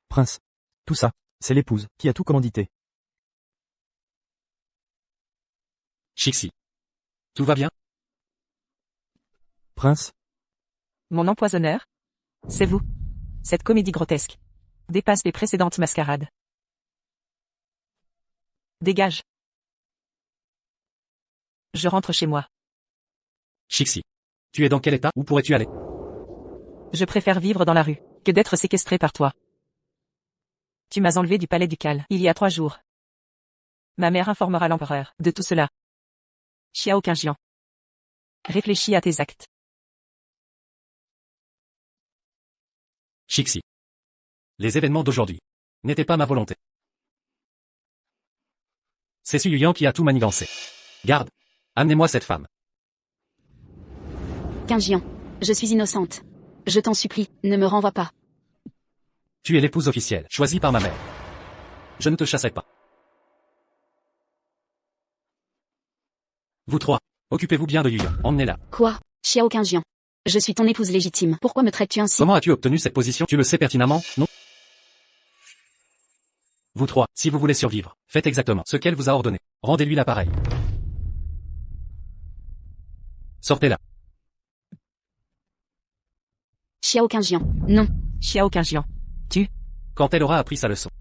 Prince. Tout ça, c'est l'épouse, qui a tout commandité. Chixi. Tout va bien? Prince, Mon empoisonneur? C'est vous. Cette comédie grotesque dépasse les précédentes mascarades. Dégage. Je rentre chez moi. Chixi. Tu es dans quel état? Où pourrais-tu aller? Je préfère vivre dans la rue que d'être séquestré par toi. Tu m'as enlevé du palais ducal il y a 3 jours. Ma mère informera l'empereur de tout cela. Xiao Qingjian. Réfléchis à tes actes. Chixi. Les événements d'aujourd'hui n'étaient pas ma volonté. C'est Su Yuyan qui a tout manigancé. Garde. Amenez-moi cette femme. Quingian, je suis innocente. Je t'en supplie, ne me renvoie pas. Tu es l'épouse officielle, choisie par ma mère. Je ne te chasserai pas. Vous trois, occupez-vous bien de Yuyan, emmenez-la. Quoi? Xiao Qingjian. Je suis ton épouse légitime. Pourquoi me traites-tu ainsi? Comment as-tu obtenu cette position? Tu le sais pertinemment, non? Vous trois, si vous voulez survivre, faites exactement ce qu'elle vous a ordonné. Rendez-lui l'appareil. Sortez-la. Xiao Qingjian. Non. Xiao Qingjian. Quand elle aura appris sa leçon,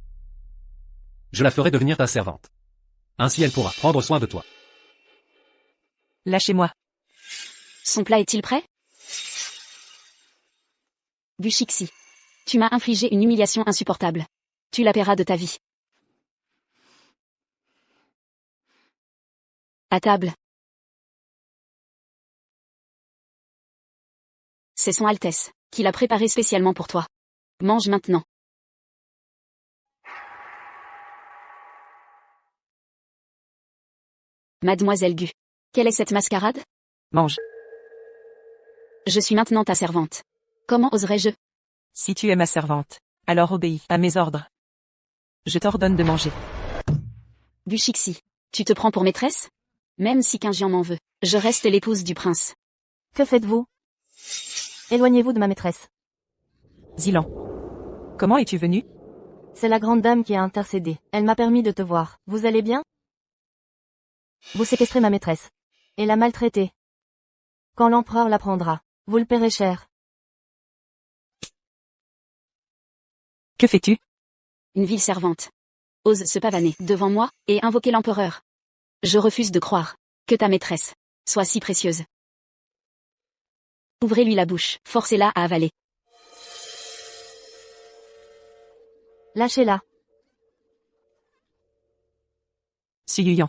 je la ferai devenir ta servante. Ainsi elle pourra prendre soin de toi. Lâchez-moi. Son plat est-il prêt? Bu Chixi. Tu m'as infligé une humiliation insupportable. Tu la paieras de ta vie. À table. C'est son Altesse, qui l'a préparé spécialement pour toi. Mange maintenant. Mademoiselle Gu. Quelle est cette mascarade? Mange. Je suis maintenant ta servante. Comment oserais-je? Si tu es ma servante, alors obéis à mes ordres. Je t'ordonne de manger. Bu Chixi. Tu te prends pour maîtresse? Même si Qingjian m'en veut, je reste l'épouse du prince. Que faites-vous? Éloignez-vous de ma maîtresse. Zilan. Comment es-tu venu? C'est la grande dame qui a intercédé. Elle m'a permis de te voir. Vous allez bien? Vous séquestrez ma maîtresse. Et la maltraitez. Quand l'empereur l'apprendra, vous le paierez cher. Que fais-tu? Une vile servante. Ose se pavaner devant moi et invoquer l'empereur. Je refuse de croire que ta maîtresse soit si précieuse. Ouvrez-lui la bouche, forcez-la à avaler. Lâchez-la. Su Yuyan.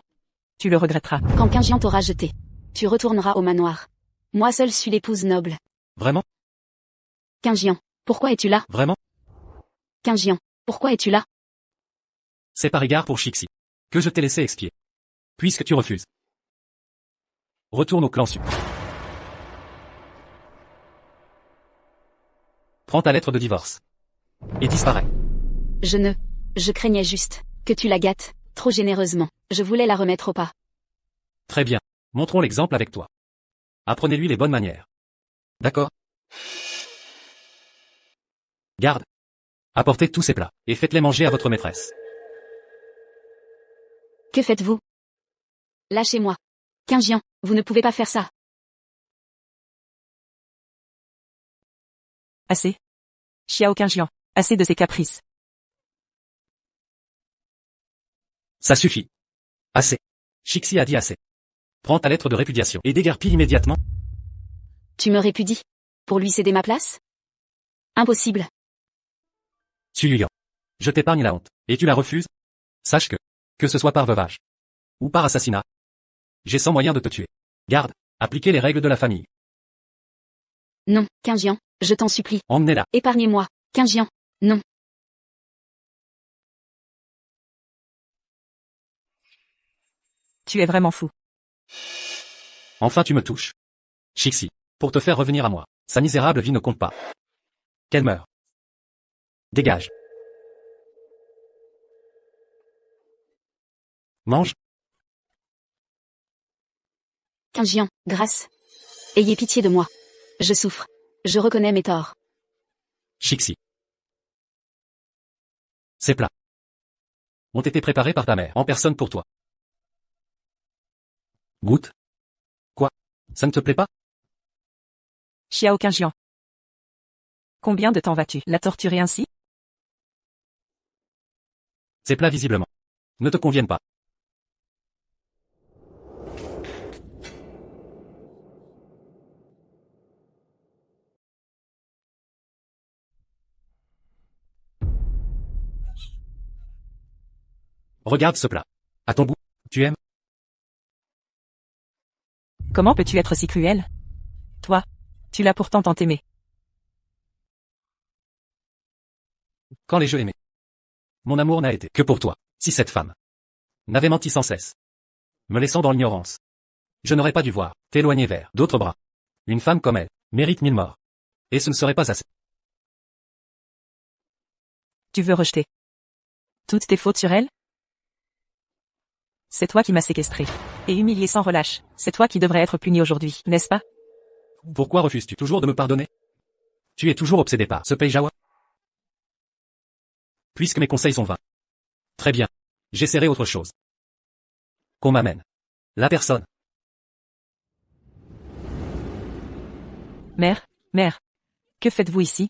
Tu le regretteras. Quand Qingjian t'aura jeté, tu retourneras au manoir. Moi seule suis l'épouse noble. Vraiment? Qingjian, pourquoi es-tu là? Vraiment? Qingjian, pourquoi es-tu là? C'est par égard pour Chixi que je t'ai laissé expier. Puisque tu refuses. Retourne au clan Su. Prends ta lettre de divorce. Et disparais. Je craignais juste que tu la gâtes trop généreusement. Je voulais la remettre au pas. Très bien. Montrons l'exemple avec toi. Apprenez-lui les bonnes manières. D'accord? Garde. Apportez tous ces plats, et faites-les manger à votre maîtresse. Que faites-vous? Lâchez-moi. Qingjian, vous ne pouvez pas faire ça. Assez. Xiao Qingjian. Assez de ses caprices. Ça suffit. Assez. Chixi a dit assez. Prends ta lettre de répudiation et déguerpis immédiatement. Tu me répudies. Pour lui céder ma place? Impossible. Su Yuyan. Je t'épargne la honte. Et tu la refuses? Sache que ce soit par veuvage. Ou par assassinat. J'ai 100 moyens de te tuer. Garde, appliquez les règles de la famille. Non, Qingjian, je t'en supplie. Emmenez-la. Épargnez-moi, Qingjian. Non. Tu es vraiment fou. Enfin tu me touches. Shixi, pour te faire revenir à moi. Sa misérable vie ne compte pas. Qu'elle meure. Dégage. Mange. Qingjian, grâce. Ayez pitié de moi. Je souffre. Je reconnais mes torts. Shixi. Ces plats ont été préparés par ta mère en personne pour toi. Goûte. Quoi? Ça ne te plaît pas? Xiao Qingjian. Combien de temps vas-tu la torturer ainsi? Ces plats visiblement ne te conviennent pas. Regarde ce plat. À ton goût, tu aimes? Comment peux-tu être si cruel? Toi, tu l'as pourtant tant aimé. Quand les jeux aimaient. Mon amour n'a été que pour toi. Si cette femme n'avait menti sans cesse, me laissant dans l'ignorance, je n'aurais pas dû voir t'éloigner vers d'autres bras. Une femme comme elle mérite 1000 morts. Et ce ne serait pas assez. Tu veux rejeter toutes tes fautes sur elle? C'est toi qui m'as séquestré et humilié sans relâche. C'est toi qui devrais être puni aujourd'hui, n'est-ce pas? Pourquoi refuses-tu toujours de me pardonner? Tu es toujours obsédé par ce Peijawa? Puisque mes conseils sont vains. Très bien. J'essaierai autre chose. Qu'on m'amène la personne. Mère, que faites-vous ici?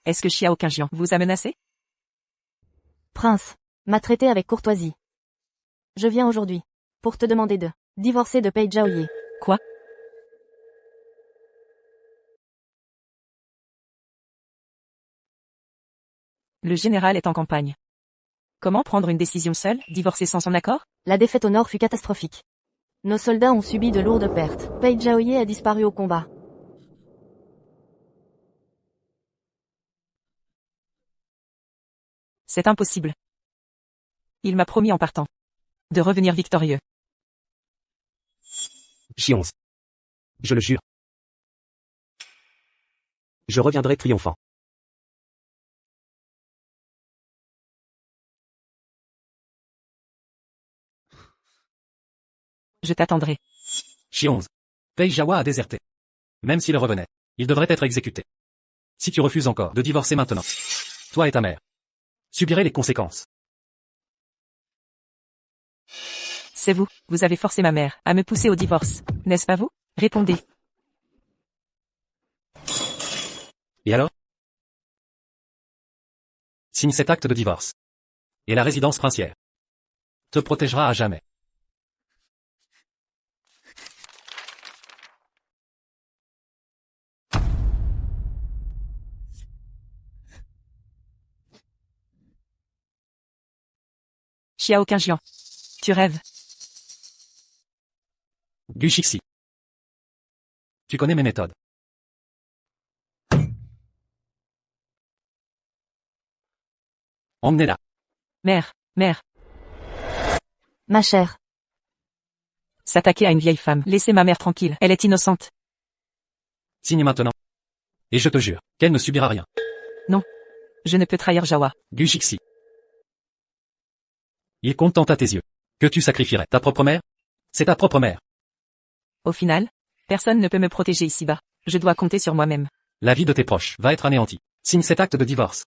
Est-ce que Xiao Qingjian vous a menacé? Prince, m'a traité avec courtoisie. Je viens aujourd'hui pour te demander de divorcer de Pei Zhaoye. Quoi? Le général est en campagne. Comment prendre une décision seule, divorcer sans son accord? La défaite au nord fut catastrophique. Nos soldats ont subi de lourdes pertes. Pei Zhaoye a disparu au combat. C'est impossible. Il m'a promis en partant de revenir victorieux. J11. Je le jure. Je reviendrai triomphant. Je t'attendrai. Xiong. Peijawa a déserté. Même s'il revenait, il devrait être exécuté. Si tu refuses encore de divorcer maintenant, toi et ta mère subirez les conséquences. C'est vous, vous avez forcé ma mère à me pousser au divorce, n'est-ce pas vous? Répondez. Et alors? Signe cet acte de divorce. Et la résidence princière te protégera à jamais. Xiao Qingjian. Tu rêves. Gu Shixi. Tu connais mes méthodes. Emmenez-la. Mère. Ma chère, S'attaquer à une vieille femme. Laissez ma mère tranquille, elle est innocente. Signe maintenant. Et je te jure qu'elle ne subira rien. Je ne peux trahir Jawa. Gu Shixi. Il compte tant à tes yeux que tu sacrifierais ta propre mère? C'est ta propre mère. Au final, personne ne peut me protéger ici-bas. Je dois compter sur moi-même. La vie de tes proches va être anéantie. Signe cet acte de divorce.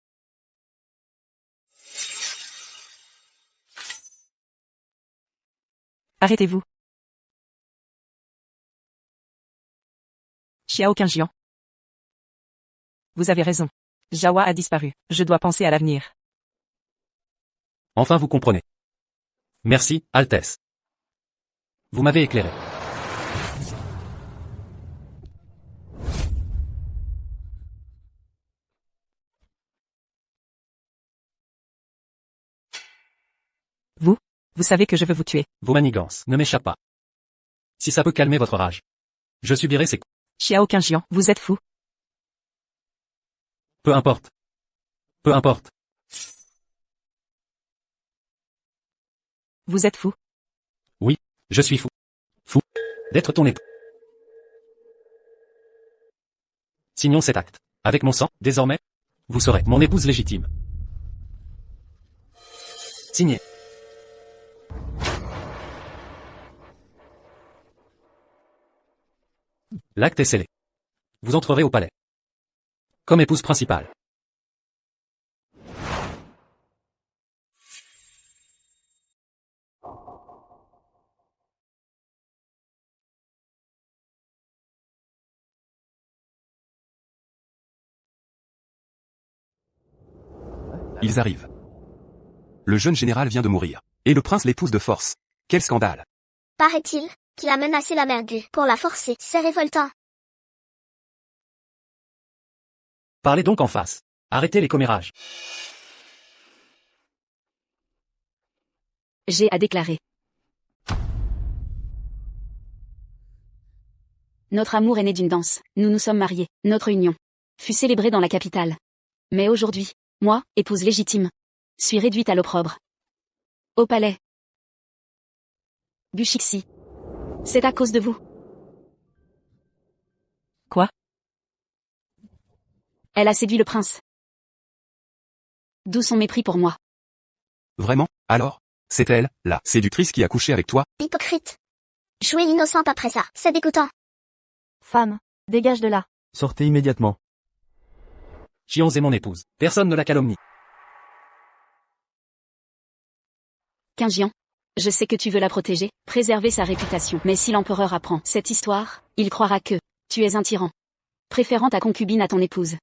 Arrêtez-vous. Xiao Qingjian. Vous avez raison. Jawa a disparu. Je dois penser à l'avenir. Enfin vous comprenez. Merci, Altesse. Vous m'avez éclairé. Vous savez que je veux vous tuer. Vos manigances ne m'échappent pas. Si ça peut calmer votre rage, je subirai ces coups. Xiao Qingjian, vous êtes fou. Peu importe. Peu importe. Vous êtes fou. Oui, je suis fou. Fou. D'être ton époux. Signons cet acte. Avec mon sang, désormais, vous serez mon épouse légitime. Signé. L'acte est scellé. Vous entrerez au palais. Comme épouse principale. Ils arrivent. Le jeune général vient de mourir. Et le prince l'épouse de force. Quel scandale. Paraît-il qu'il a menacé la mère Gu pour la forcer. C'est révoltant. Parlez donc en face. Arrêtez les commérages. J'ai à déclarer. Notre amour est né d'une danse. Nous nous sommes mariés. Notre union fut célébrée dans la capitale. Mais aujourd'hui, moi, épouse légitime, suis réduite à l'opprobre. Au palais. Gu Shixi. C'est à cause de vous. Quoi? Elle a séduit le prince. D'où son mépris pour moi. Vraiment? Alors? C'est elle, la séductrice qui a couché avec toi? Hypocrite. Jouer l'innocente après ça, c'est dégoûtant. Femme, dégage de là. Sortez immédiatement. Xion est mon épouse. Personne ne la calomnie. Qingjian. Je sais que tu veux la protéger, préserver sa réputation. Mais si l'empereur apprend cette histoire, il croira que tu es un tyran, préférant ta concubine à ton épouse.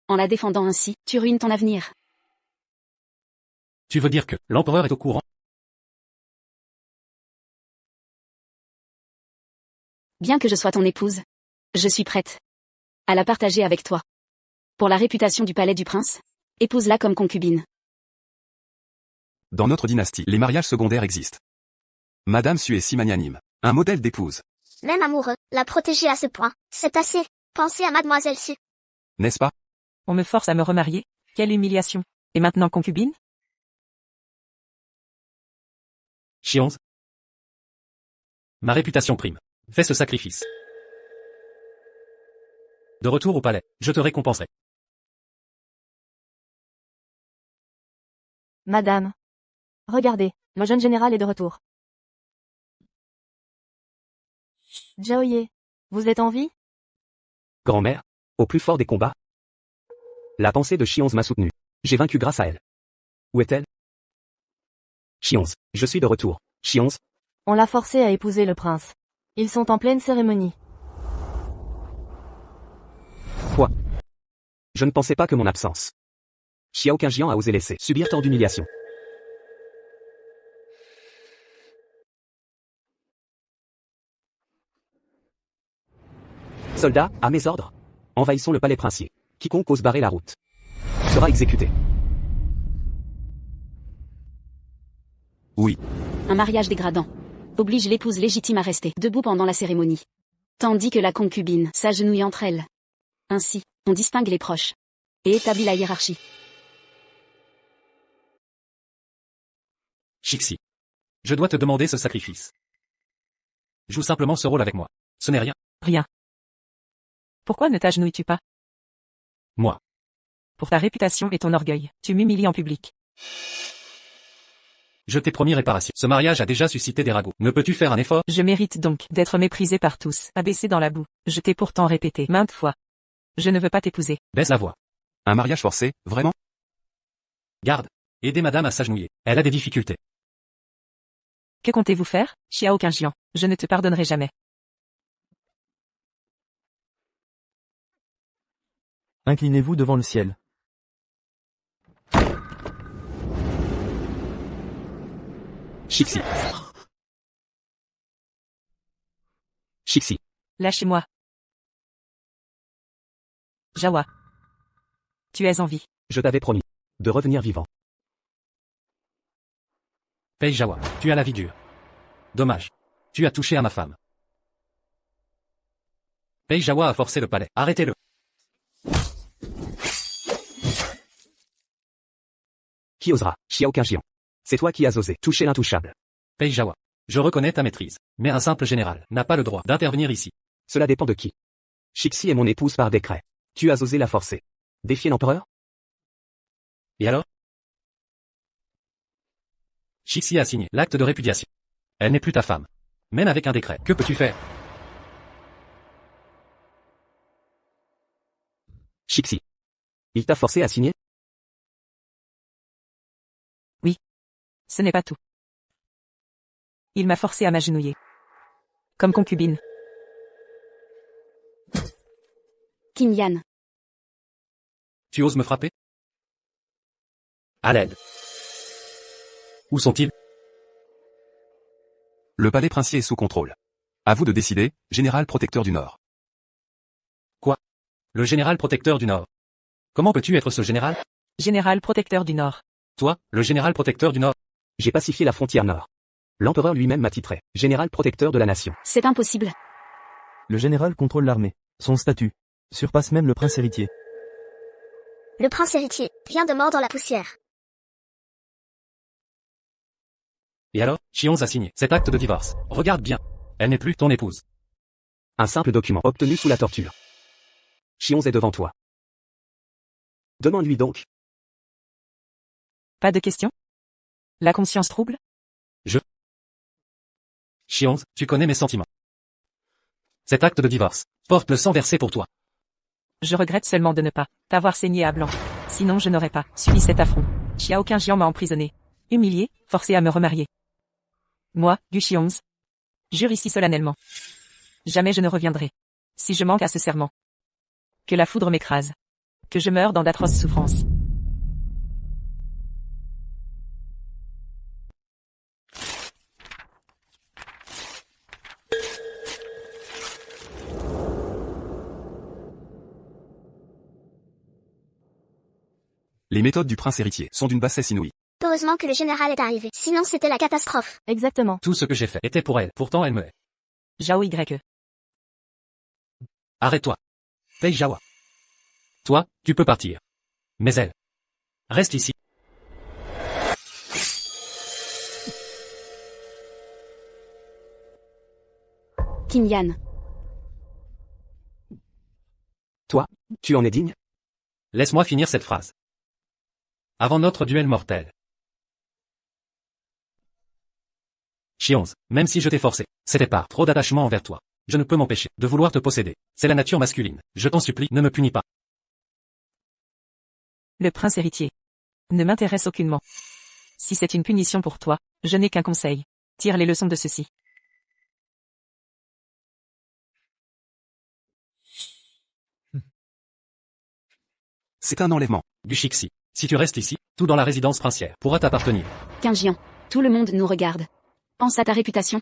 En la défendant ainsi, tu ruines ton avenir. Tu veux dire que l'empereur est au courant? Bien que je sois ton épouse, je suis prête à la partager avec toi. Pour la réputation du palais du prince, épouse-la comme concubine. Dans notre dynastie, les mariages secondaires existent. Madame Su est si magnanime. Un modèle d'épouse. Même amoureux, la protéger à ce point, c'est assez. Pensez à mademoiselle Su. N'est-ce pas? On me force à me remarier. Quelle humiliation. Et maintenant concubine? Xion. Ma réputation prime. Fais ce sacrifice. De retour au palais, je te récompenserai. Madame. Regardez, le jeune général est de retour. Zhao, vous êtes en vie? Grand-mère, au plus fort des combats. La pensée de Xion m'a soutenu. J'ai vaincu grâce à elle. Où est-elle? Xion, je suis de retour. Xion, On l'a forcé à épouser le prince. Ils sont en pleine cérémonie. quoi? Je ne pensais pas que mon absence. Xiao Qingjian a osé laisser subir tant d'humiliation. Soldats, à mes ordres. Envahissons le palais princier. Quiconque ose barrer la route sera exécuté. Oui. Un mariage dégradant oblige l'épouse légitime à rester debout pendant la cérémonie, tandis que la concubine s'agenouille entre elles. Ainsi, on distingue les proches et établit la hiérarchie. Shixi. Je dois te demander ce sacrifice. Joue simplement ce rôle avec moi. Ce n'est rien. Rien. Pourquoi ne t'agenouilles-tu pas? Moi. Pour ta réputation et ton orgueil, tu m'humilies en public. Je t'ai promis réparation. Ce mariage a déjà suscité des ragots. Ne peux-tu faire un effort? Je mérite donc d'être méprisé par tous, abaissé dans la boue. Je t'ai pourtant répété maintes fois. Je ne veux pas t'épouser. Baisse la voix. Un mariage forcé, vraiment? Garde. Aidez madame à s'agenouiller. Elle a des difficultés. Que comptez-vous faire, Xiao Qingjian? Je ne te pardonnerai jamais. Inclinez-vous devant le ciel. Shixi. Shixi. Lâchez-moi. Jawa. Tu es en vie. Je t'avais promis de revenir vivant. Pei Jawa, tu as la vie dure. Dommage. Tu as touché à ma femme. Pei Jawa a forcé le palais. Arrêtez-le. Qui osera, Xiao Jian. C'est toi qui as osé toucher l'intouchable. Pei Jawa, je reconnais ta maîtrise, mais un simple général n'a pas le droit d'intervenir ici. Cela dépend de qui. Shixi est mon épouse par décret. Tu as osé la forcer. Défier l'empereur? Et alors? Shixi a signé l'acte de répudiation. Elle n'est plus ta femme. Même avec un décret, que peux-tu faire? Shixi. Il t'a forcé à signer? Ce n'est pas tout. Il m'a forcé à m'agenouiller. Comme concubine. Qin Yan. Tu oses me frapper? À l'aide. Où sont-ils? Le palais princier est sous contrôle. À vous de décider, général protecteur du Nord. Quoi? Le général protecteur du Nord. Comment peux-tu être ce général? Général protecteur du Nord. Toi, le général protecteur du Nord. J'ai pacifié la frontière Nord. L'empereur lui-même m'a titré général protecteur de la nation. C'est impossible. Le général contrôle l'armée. Son statut surpasse même le prince héritier. Le prince héritier vient de mordre la poussière. Et alors, Xion a signé cet acte de divorce. Regarde bien. Elle n'est plus ton épouse. Un simple document obtenu sous la torture. Xion est devant toi. Demande-lui donc. Pas de question? La conscience trouble? Xion, tu connais mes sentiments. Cet acte de divorce porte le sang versé pour toi. Je regrette seulement de ne pas t'avoir saigné à blanc. Sinon je n'aurais pas subi cet affront. Xiao Jian m'a emprisonné, humilié, forcé à me remarier. Moi, Gu Xionz, jure ici solennellement. Jamais je ne reviendrai. Si je manque à ce serment. Que la foudre m'écrase. Que je meure dans d'atroces souffrances. Les méthodes du prince héritier sont d'une bassesse inouïe. Heureusement que le général est arrivé, sinon c'était la catastrophe. Exactement. Tout ce que j'ai fait était pour elle. Pourtant elle me hait. Zhao Y. Arrête-toi. Pei Jawa. Toi, tu peux partir. Mais elle. Reste ici. Qin Yan. Toi, tu en es digne? Laisse-moi finir cette phrase. Avant notre duel mortel. Xion, même si je t'ai forcé, c'était par trop d'attachement envers toi. Je ne peux m'empêcher de vouloir te posséder. C'est la nature masculine. Je t'en supplie, ne me punis pas. Le prince héritier. Ne m'intéresse aucunement. Si c'est une punition pour toi, je n'ai qu'un conseil. Tire les leçons de ceci. C'est un enlèvement. Du Shixi. Si tu restes ici, tout dans la résidence princière pourra t'appartenir. Qin Jian. Tout le monde nous regarde. Pense à ta réputation.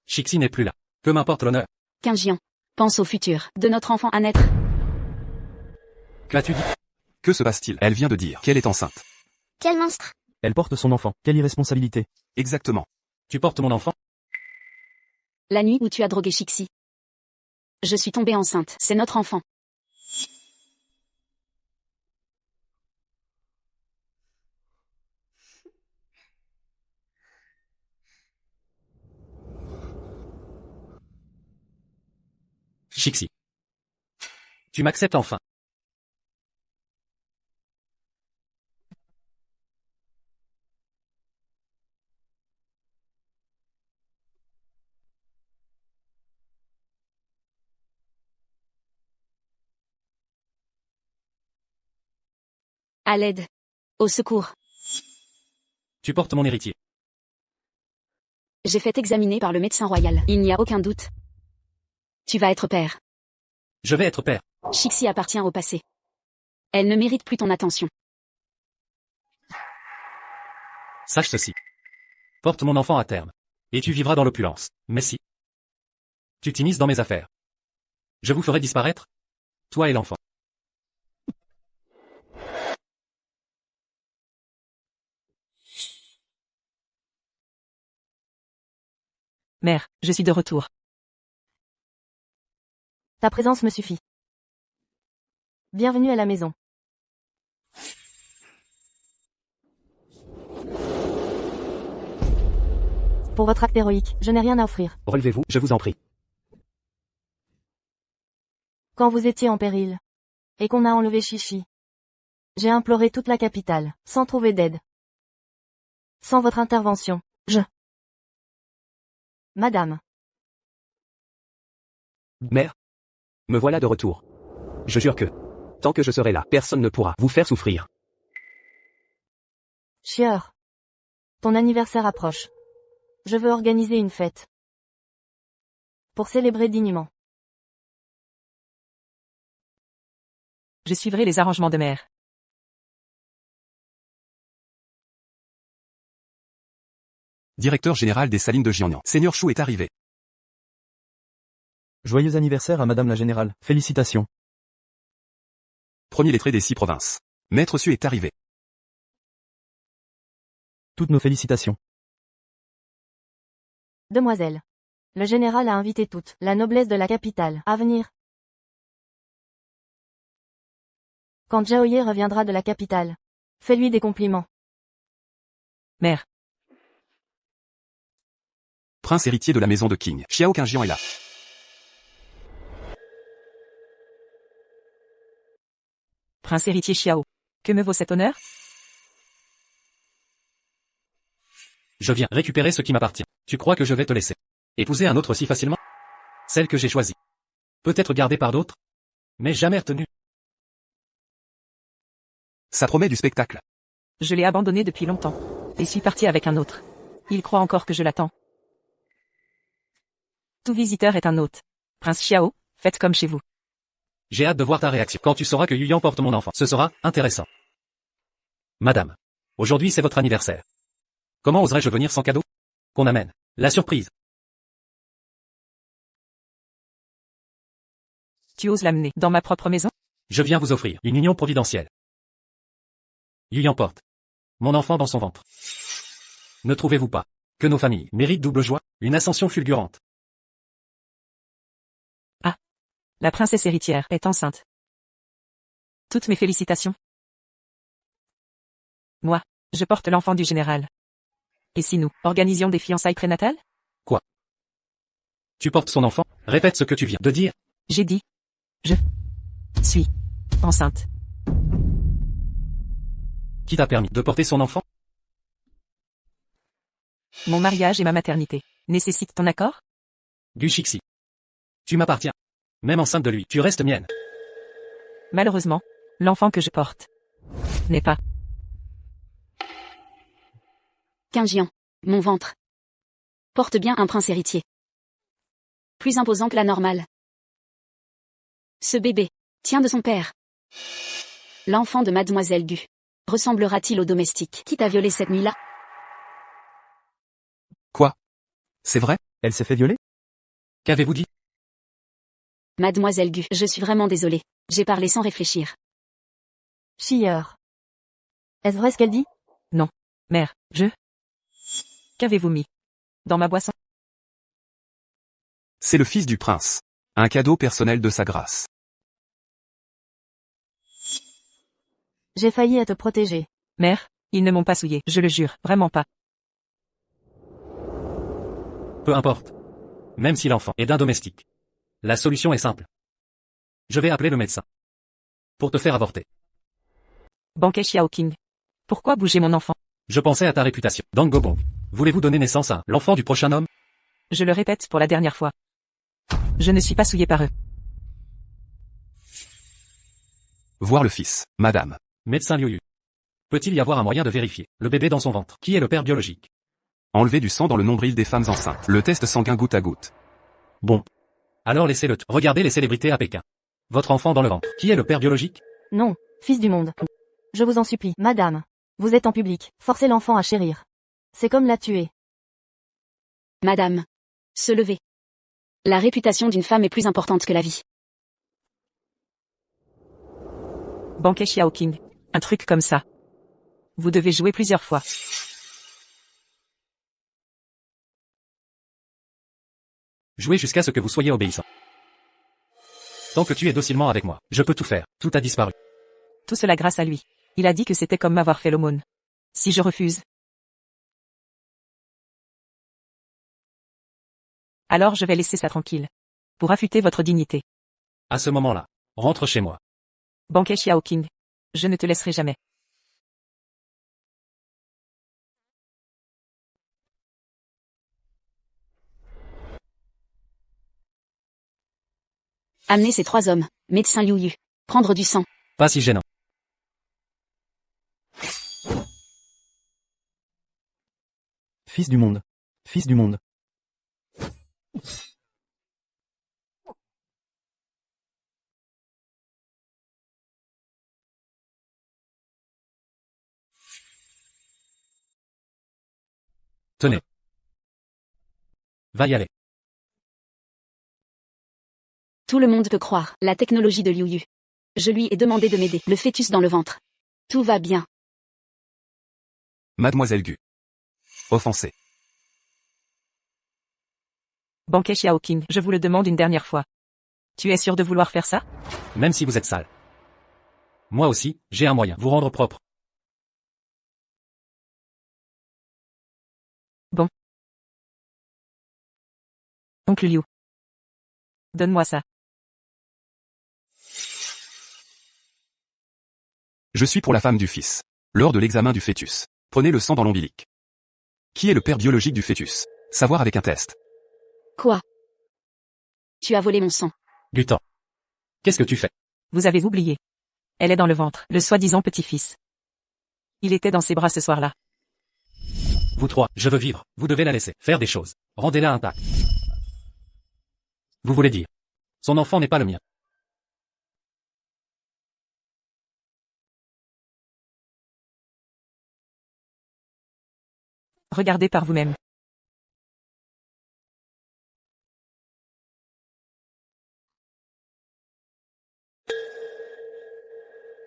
Shixi n'est plus là. Que m'importe l'honneur. Qin Jian. Pense au futur de notre enfant à naître. Qu'as-tu dit? Que se passe-t-il? Elle vient de dire qu'elle est enceinte. Quel monstre! Elle porte son enfant. Quelle irresponsabilité. Exactement. Tu portes mon enfant? La nuit où tu as drogué Shixi. Je suis tombée enceinte. C'est notre enfant. Shixi. Tu m'acceptes enfin. À l'aide. Au secours. Tu portes mon héritier. J'ai fait examiner par le médecin royal. Il n'y a aucun doute. Tu vas être père. Je vais être père. Shixi appartient au passé. Elle ne mérite plus ton attention. Sache ceci. Porte mon enfant à terme. Et tu vivras dans l'opulence. Mais si tu t'immisces dans mes affaires, je vous ferai disparaître, toi et l'enfant. Mère, je suis de retour. Ta présence me suffit. Bienvenue à la maison. Pour votre acte héroïque, je n'ai rien à offrir. Relevez-vous, je vous en prie. Quand vous étiez en péril, et qu'on a enlevé Chichi, j'ai imploré toute la capitale, sans trouver d'aide. Sans votre intervention, Madame. Mère. Me voilà de retour. Je jure que, tant que je serai là, personne ne pourra vous faire souffrir. Chieur. Ton anniversaire approche. Je veux organiser une fête. Pour célébrer dignement. Je suivrai les arrangements de mère. Directeur général des salines de Jiangnan. Seigneur Chou est arrivé. Joyeux anniversaire à Madame la Générale. Félicitations. Premier lettré des 6 provinces. Maître Su est arrivé. Toutes nos félicitations. Demoiselle. Le général a invité toute la noblesse de la capitale à venir. Quand Zhao Ye reviendra de la capitale, fais-lui des compliments. Mère. Prince héritier de la maison de Qing. Xiao Qingjian est là. Prince héritier Xiao. Que me vaut cet honneur? Je viens récupérer ce qui m'appartient. Tu crois que je vais te laisser épouser un autre si facilement? Celle que j'ai choisie. Peut-être gardée par d'autres, mais jamais retenue. Ça promet du spectacle. Je l'ai abandonné depuis longtemps. Et suis parti avec un autre. Il croit encore que je l'attends. Tout visiteur est un hôte. Prince Xiao, faites comme chez vous. J'ai hâte de voir ta réaction quand tu sauras que Yuyan porte mon enfant. Ce sera intéressant. Madame. Aujourd'hui c'est votre anniversaire. Comment oserais-je venir sans cadeau? Qu'on amène la surprise. Tu oses l'amener dans ma propre maison? Je viens vous offrir une union providentielle. Yuyan porte mon enfant dans son ventre. Ne trouvez-vous pas que nos familles méritent double joie, une ascension fulgurante? Ah. La princesse héritière est enceinte. Toutes mes félicitations. Moi, je porte l'enfant du général. Et si nous organisions des fiançailles prénatales? Quoi? Tu portes son enfant? Répète ce que tu viens de dire. J'ai dit. Je suis enceinte. Qui t'a permis de porter son enfant? Mon mariage et ma maternité nécessitent ton accord? Du Shixi. Tu m'appartiens. Même enceinte de lui, tu restes mienne. Malheureusement, l'enfant que je porte n'est pas. Qingjian. Mon ventre. Porte bien un prince héritier. Plus imposant que la normale. Ce bébé tient de son père. L'enfant de Mademoiselle Gu. Ressemblera-t-il au domestique qui t'a violé cette nuit-là? Quoi? C'est vrai? Elle s'est fait violer? Qu'avez-vous dit? Mademoiselle Gu, je suis vraiment désolée. J'ai parlé sans réfléchir. Chieur. Est-ce vrai ce qu'elle dit? Non. Mère, Qu'avez-vous mis dans ma boisson? C'est le fils du prince. Un cadeau personnel de sa grâce. J'ai failli à te protéger. Mère, ils ne m'ont pas souillé, je le jure, vraiment pas. Peu importe. Même si l'enfant est d'un domestique. La solution est simple. Je vais appeler le médecin. Pour te faire avorter. Banquet Xiao King. Pourquoi bouger mon enfant? Je pensais à ta réputation. Dang Gobong. Voulez-vous donner naissance à l'enfant du prochain homme? Je le répète pour la dernière fois. Je ne suis pas souillé par eux. Voir le fils, madame. Médecin Liu Yu. Peut-il y avoir un moyen de vérifier le bébé dans son ventre? Qui est le père biologique? Enlever du sang dans le nombril des femmes enceintes. Le test sanguin goutte à goutte. Bon. Alors laissez-le. Regardez les célébrités à Pékin. Votre enfant dans le ventre. Qui est le père biologique? Non, fils du monde. Je vous en supplie, madame. Vous êtes en public. Forcez l'enfant à chérir. C'est comme la tuer. Madame. Se lever. La réputation d'une femme est plus importante que la vie. Banquet Xiao King. Un truc comme ça. Vous devez jouer plusieurs fois. Jouez jusqu'à ce que vous soyez obéissant. Tant que tu es docilement avec moi, je peux tout faire. Tout a disparu. Tout cela grâce à lui. Il a dit que c'était comme m'avoir fait l'aumône. Si je refuse, alors je vais laisser ça tranquille. Pour affûter votre dignité. À ce moment-là, rentre chez moi. Banquet Xiao King. Je ne te laisserai jamais. Amenez ces 3 hommes, médecin Liu Yu. Prendre du sang. Pas si gênant. Fils du monde. Fils du monde. Tenez. Va y aller. Tout le monde peut croire la technologie de Liu Yu. Je lui ai demandé de m'aider. Le fœtus dans le ventre. Tout va bien. Mademoiselle Gu. Offensée. Banquet Xiao King, je vous le demande une dernière fois. Tu es sûr de vouloir faire ça? Même si vous êtes sale. Moi aussi, j'ai un moyen. Vous rendre propre. Bon. Oncle Liu. Donne-moi ça. Je suis pour la femme du fils. Lors de l'examen du fœtus, prenez le sang dans l'ombilic. Qui est le père biologique du fœtus? Savoir avec un test. Quoi? Tu as volé mon sang. Du temps. Qu'est-ce que tu fais? Vous avez oublié. Elle est dans le ventre, le soi-disant petit-fils. Il était dans ses bras ce soir-là. Vous 3, je veux vivre. Vous devez la laisser faire des choses. Rendez-la intacte. Vous voulez dire. Son enfant n'est pas le mien. Regardez par vous-même.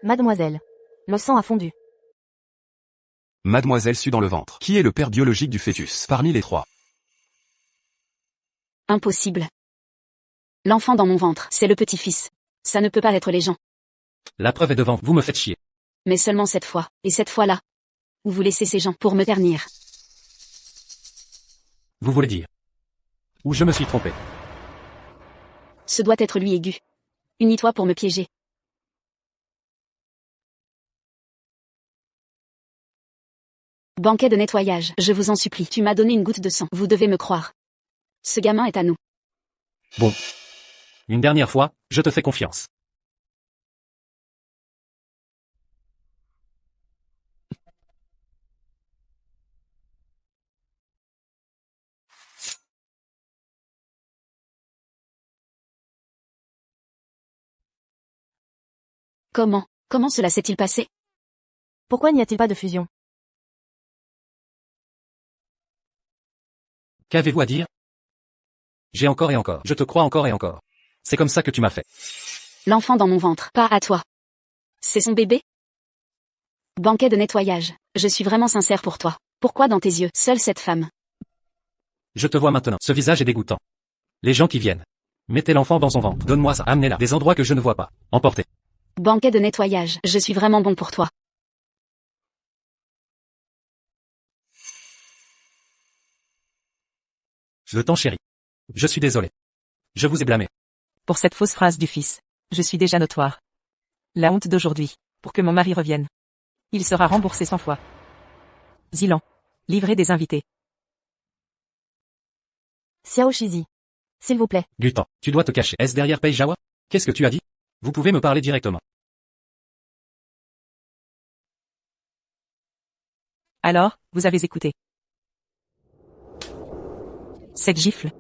Mademoiselle. Le sang a fondu. Mademoiselle sue dans le ventre. Qui est le père biologique du fœtus? Parmi les 3. Impossible. L'enfant dans mon ventre, c'est le petit-fils. Ça ne peut pas être les gens. La preuve est devant vous, me faites chier. Mais seulement cette fois, et cette fois-là. Où vous laissez ces gens pour me ternir. Vous voulez dire. Ou je me suis trompé. Ce doit être lui aigu. Unis-toi pour me piéger. Banquet de nettoyage, je vous en supplie. Tu m'as donné une goutte de sang. Vous devez me croire. Ce gamin est à nous. Bon. Une dernière fois, je te fais confiance. Comment cela s'est-il passé? Pourquoi n'y a-t-il pas de fusion? Qu'avez-vous à dire? J'ai encore et encore. Je te crois encore et encore. C'est comme ça que tu m'as fait. L'enfant dans mon ventre, pas à toi. C'est son bébé? Banquet de nettoyage, je suis vraiment sincère pour toi. Pourquoi dans tes yeux, seule cette femme? Je te vois maintenant. Ce visage est dégoûtant. Les gens qui viennent. Mettez l'enfant dans son ventre. Donne-moi ça. Amenez-la. Des endroits que je ne vois pas. Emportez. Banquet de nettoyage, je suis vraiment bon pour toi. Le temps chéri. Je suis désolé. Je vous ai blâmé. Pour cette fausse phrase du fils. Je suis déjà notoire. La honte d'aujourd'hui. Pour que mon mari revienne. Il sera remboursé 100 fois. Zilan. Livrez des invités. Xiao Shizi. S'il vous plaît. Du temps. Tu dois te cacher. Est-ce derrière Pei Jawa? Qu'est-ce que tu as dit? Vous pouvez me parler directement. Alors, vous avez écouté. Cette gifle.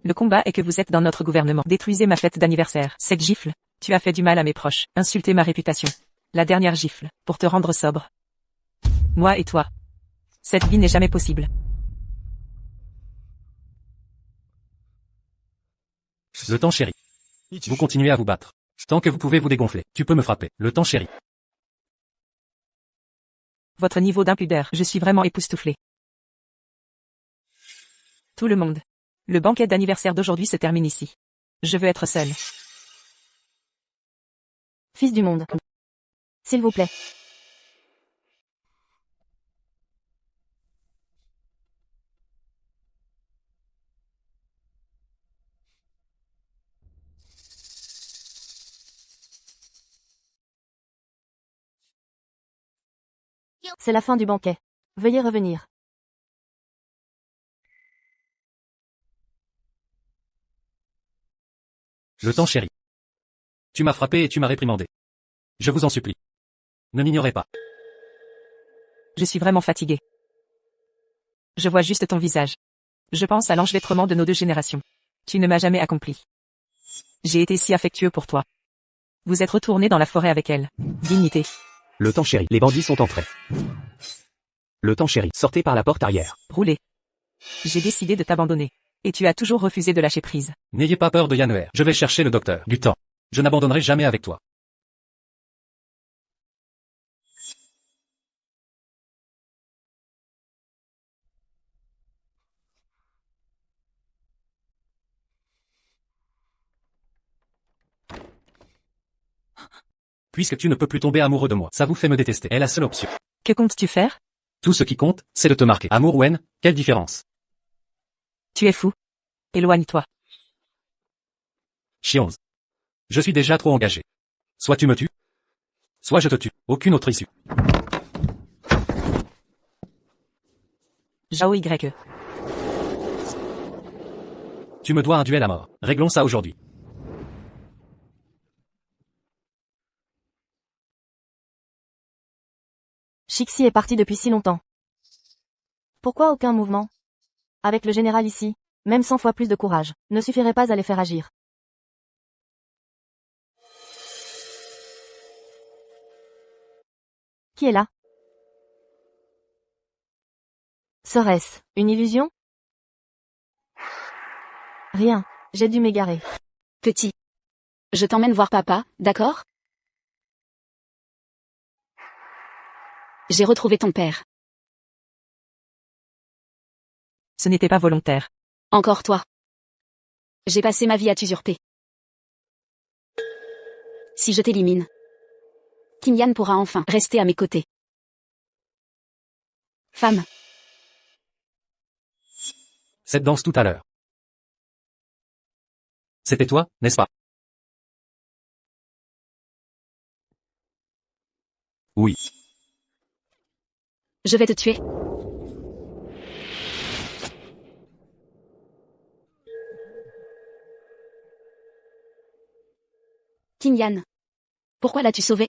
Le combat est que vous êtes dans notre gouvernement. Détruisez ma fête d'anniversaire. Cette gifle. Tu as fait du mal à mes proches. Insulté ma réputation. La dernière gifle. Pour te rendre sobre. Moi et toi. Cette vie n'est jamais possible. Le temps chéri. Vous continuez à vous battre. Tant que vous pouvez vous dégonfler. Tu peux me frapper. Le temps chéri. Votre niveau d'impudeur. Je suis vraiment époustouflé. Tout le monde. Le banquet d'anniversaire d'aujourd'hui se termine ici. Je veux être seule. Fils du monde. S'il vous plaît. C'est la fin du banquet. Veuillez revenir. Le temps chéri. Tu m'as frappé et tu m'as réprimandé. Je vous en supplie. Ne m'ignorez pas. Je suis vraiment fatiguée. Je vois juste ton visage. Je pense à l'enchevêtrement de nos deux générations. Tu ne m'as jamais accompli. J'ai été si affectueux pour toi. Vous êtes retourné dans la forêt avec elle. Dignité. Le temps chéri. Les bandits sont entrés. Le temps chéri. Sortez par la porte arrière. Roulez. J'ai décidé de t'abandonner. Et tu as toujours refusé de lâcher prise. N'ayez pas peur de Yanner. Je vais chercher le docteur. Du temps. Je n'abandonnerai jamais avec toi. Puisque tu ne peux plus tomber amoureux de moi, ça vous fait me détester. Est la seule option. Que comptes-tu faire? Tout ce qui compte, c'est de te marquer. Amour ou haine, quelle différence? Tu es fou. Éloigne-toi. Chions. Je suis déjà trop engagé. Soit tu me tues, soit je te tue. Aucune autre issue. Zhao Y. Tu me dois un duel à mort. Réglons ça aujourd'hui. Shixi est parti depuis si longtemps. Pourquoi aucun mouvement? Avec le général ici, même 100 fois plus de courage, ne suffirait pas à les faire agir. Qui est là? Serait-ce une illusion? Rien, j'ai dû m'égarer. Petit. Je t'emmène voir papa, d'accord? J'ai retrouvé ton père. Ce n'était pas volontaire. Encore toi. J'ai passé ma vie à t'usurper. Si je t'élimine, Kim Yan pourra enfin rester à mes côtés. Femme. Cette danse tout à l'heure. C'était toi, n'est-ce pas? Oui. Je vais te tuer. Kim Yan. Pourquoi l'as-tu sauvé?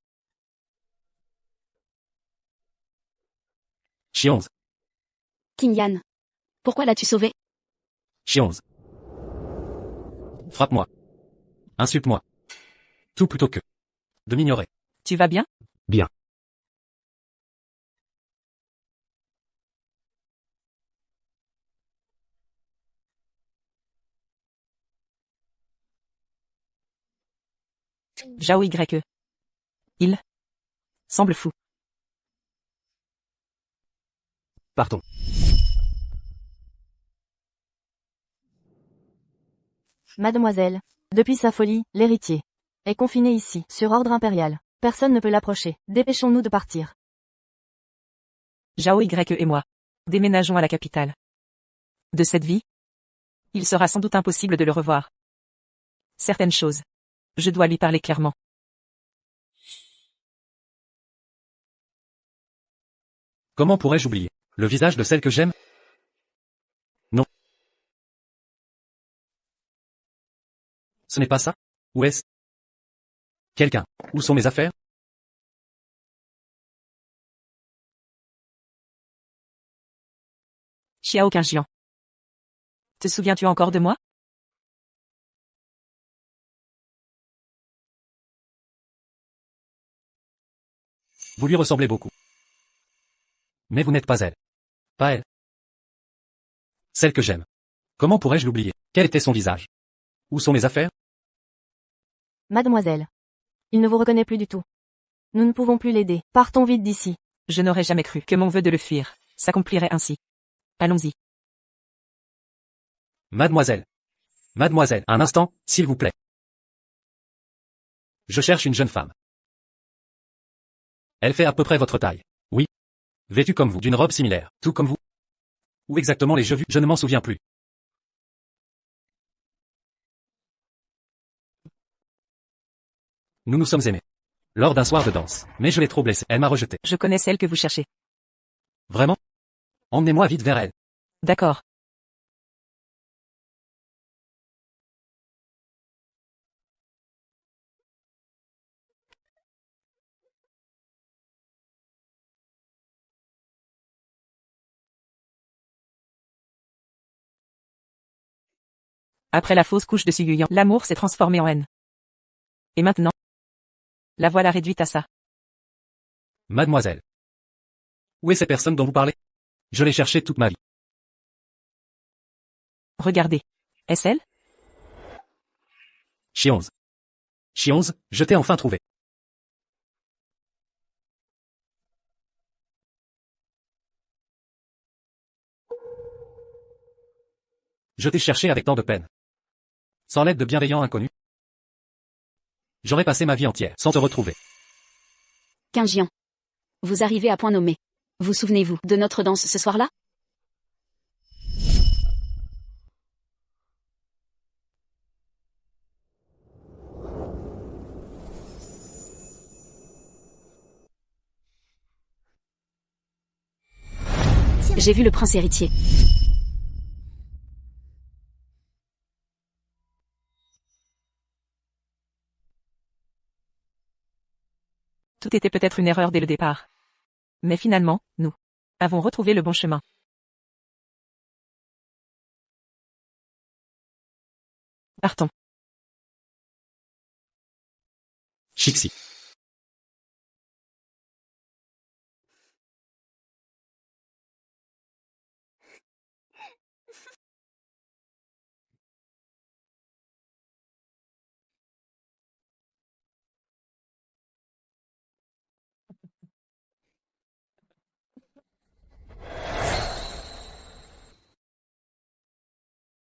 Chions. Kim Yan. Pourquoi l'as-tu sauvé? Chions. Frappe-moi. Insulte-moi. Tout plutôt que de m'ignorer. Tu vas bien? Bien. Zhao Y. Il semble fou. Partons. Mademoiselle, depuis sa folie, l'héritier est confiné ici, sur ordre impérial. Personne ne peut l'approcher. Dépêchons-nous de partir. Zhao Y et moi déménageons à la capitale. De cette vie, il sera sans doute impossible de le revoir. Certaines choses, je dois lui parler clairement. Comment pourrais-je oublier le visage de celle que j'aime? Non. Ce n'est pas ça? Où est-ce? Quelqu'un. Où sont mes affaires? Xiao Qingjian. Te souviens-tu encore de moi? Vous lui ressemblez beaucoup. Mais vous n'êtes pas elle. Pas elle. Celle que j'aime. Comment pourrais-je l'oublier? Quel était son visage? Où sont mes affaires? Mademoiselle. Il ne vous reconnaît plus du tout. Nous ne pouvons plus l'aider. Partons vite d'ici. Je n'aurais jamais cru que mon vœu de le fuir s'accomplirait ainsi. Allons-y. Mademoiselle. Mademoiselle, un instant, s'il vous plaît. Je cherche une jeune femme. Elle fait à peu près votre taille. Oui. Vêtue comme vous, d'une robe similaire, tout comme vous. Où exactement les vus, je ne m'en souviens plus. Nous nous sommes aimés. Lors d'un soir de danse. Mais je l'ai trop blessée. Elle m'a rejeté. Je connais celle que vous cherchez. Vraiment? Emmenez-moi vite vers elle. D'accord. Après la fausse couche de Su Yuyan, l'amour s'est transformé en haine. Et maintenant, la voilà réduite à ça. Mademoiselle. Où est cette personne dont vous parlez? Je l'ai cherchée toute ma vie. Regardez. Est-ce elle? Chionze. Chionze, je t'ai enfin trouvé. Je t'ai cherché avec tant de peine. Sans l'aide de bienveillants inconnus. J'aurais passé ma vie entière sans te retrouver. Quingian. Vous arrivez à point nommé. Vous souvenez-vous de notre danse ce soir-là? J'ai vu le prince héritier. Tout était peut-être une erreur dès le départ. Mais finalement, nous avons retrouvé le bon chemin. Partons. Chixi.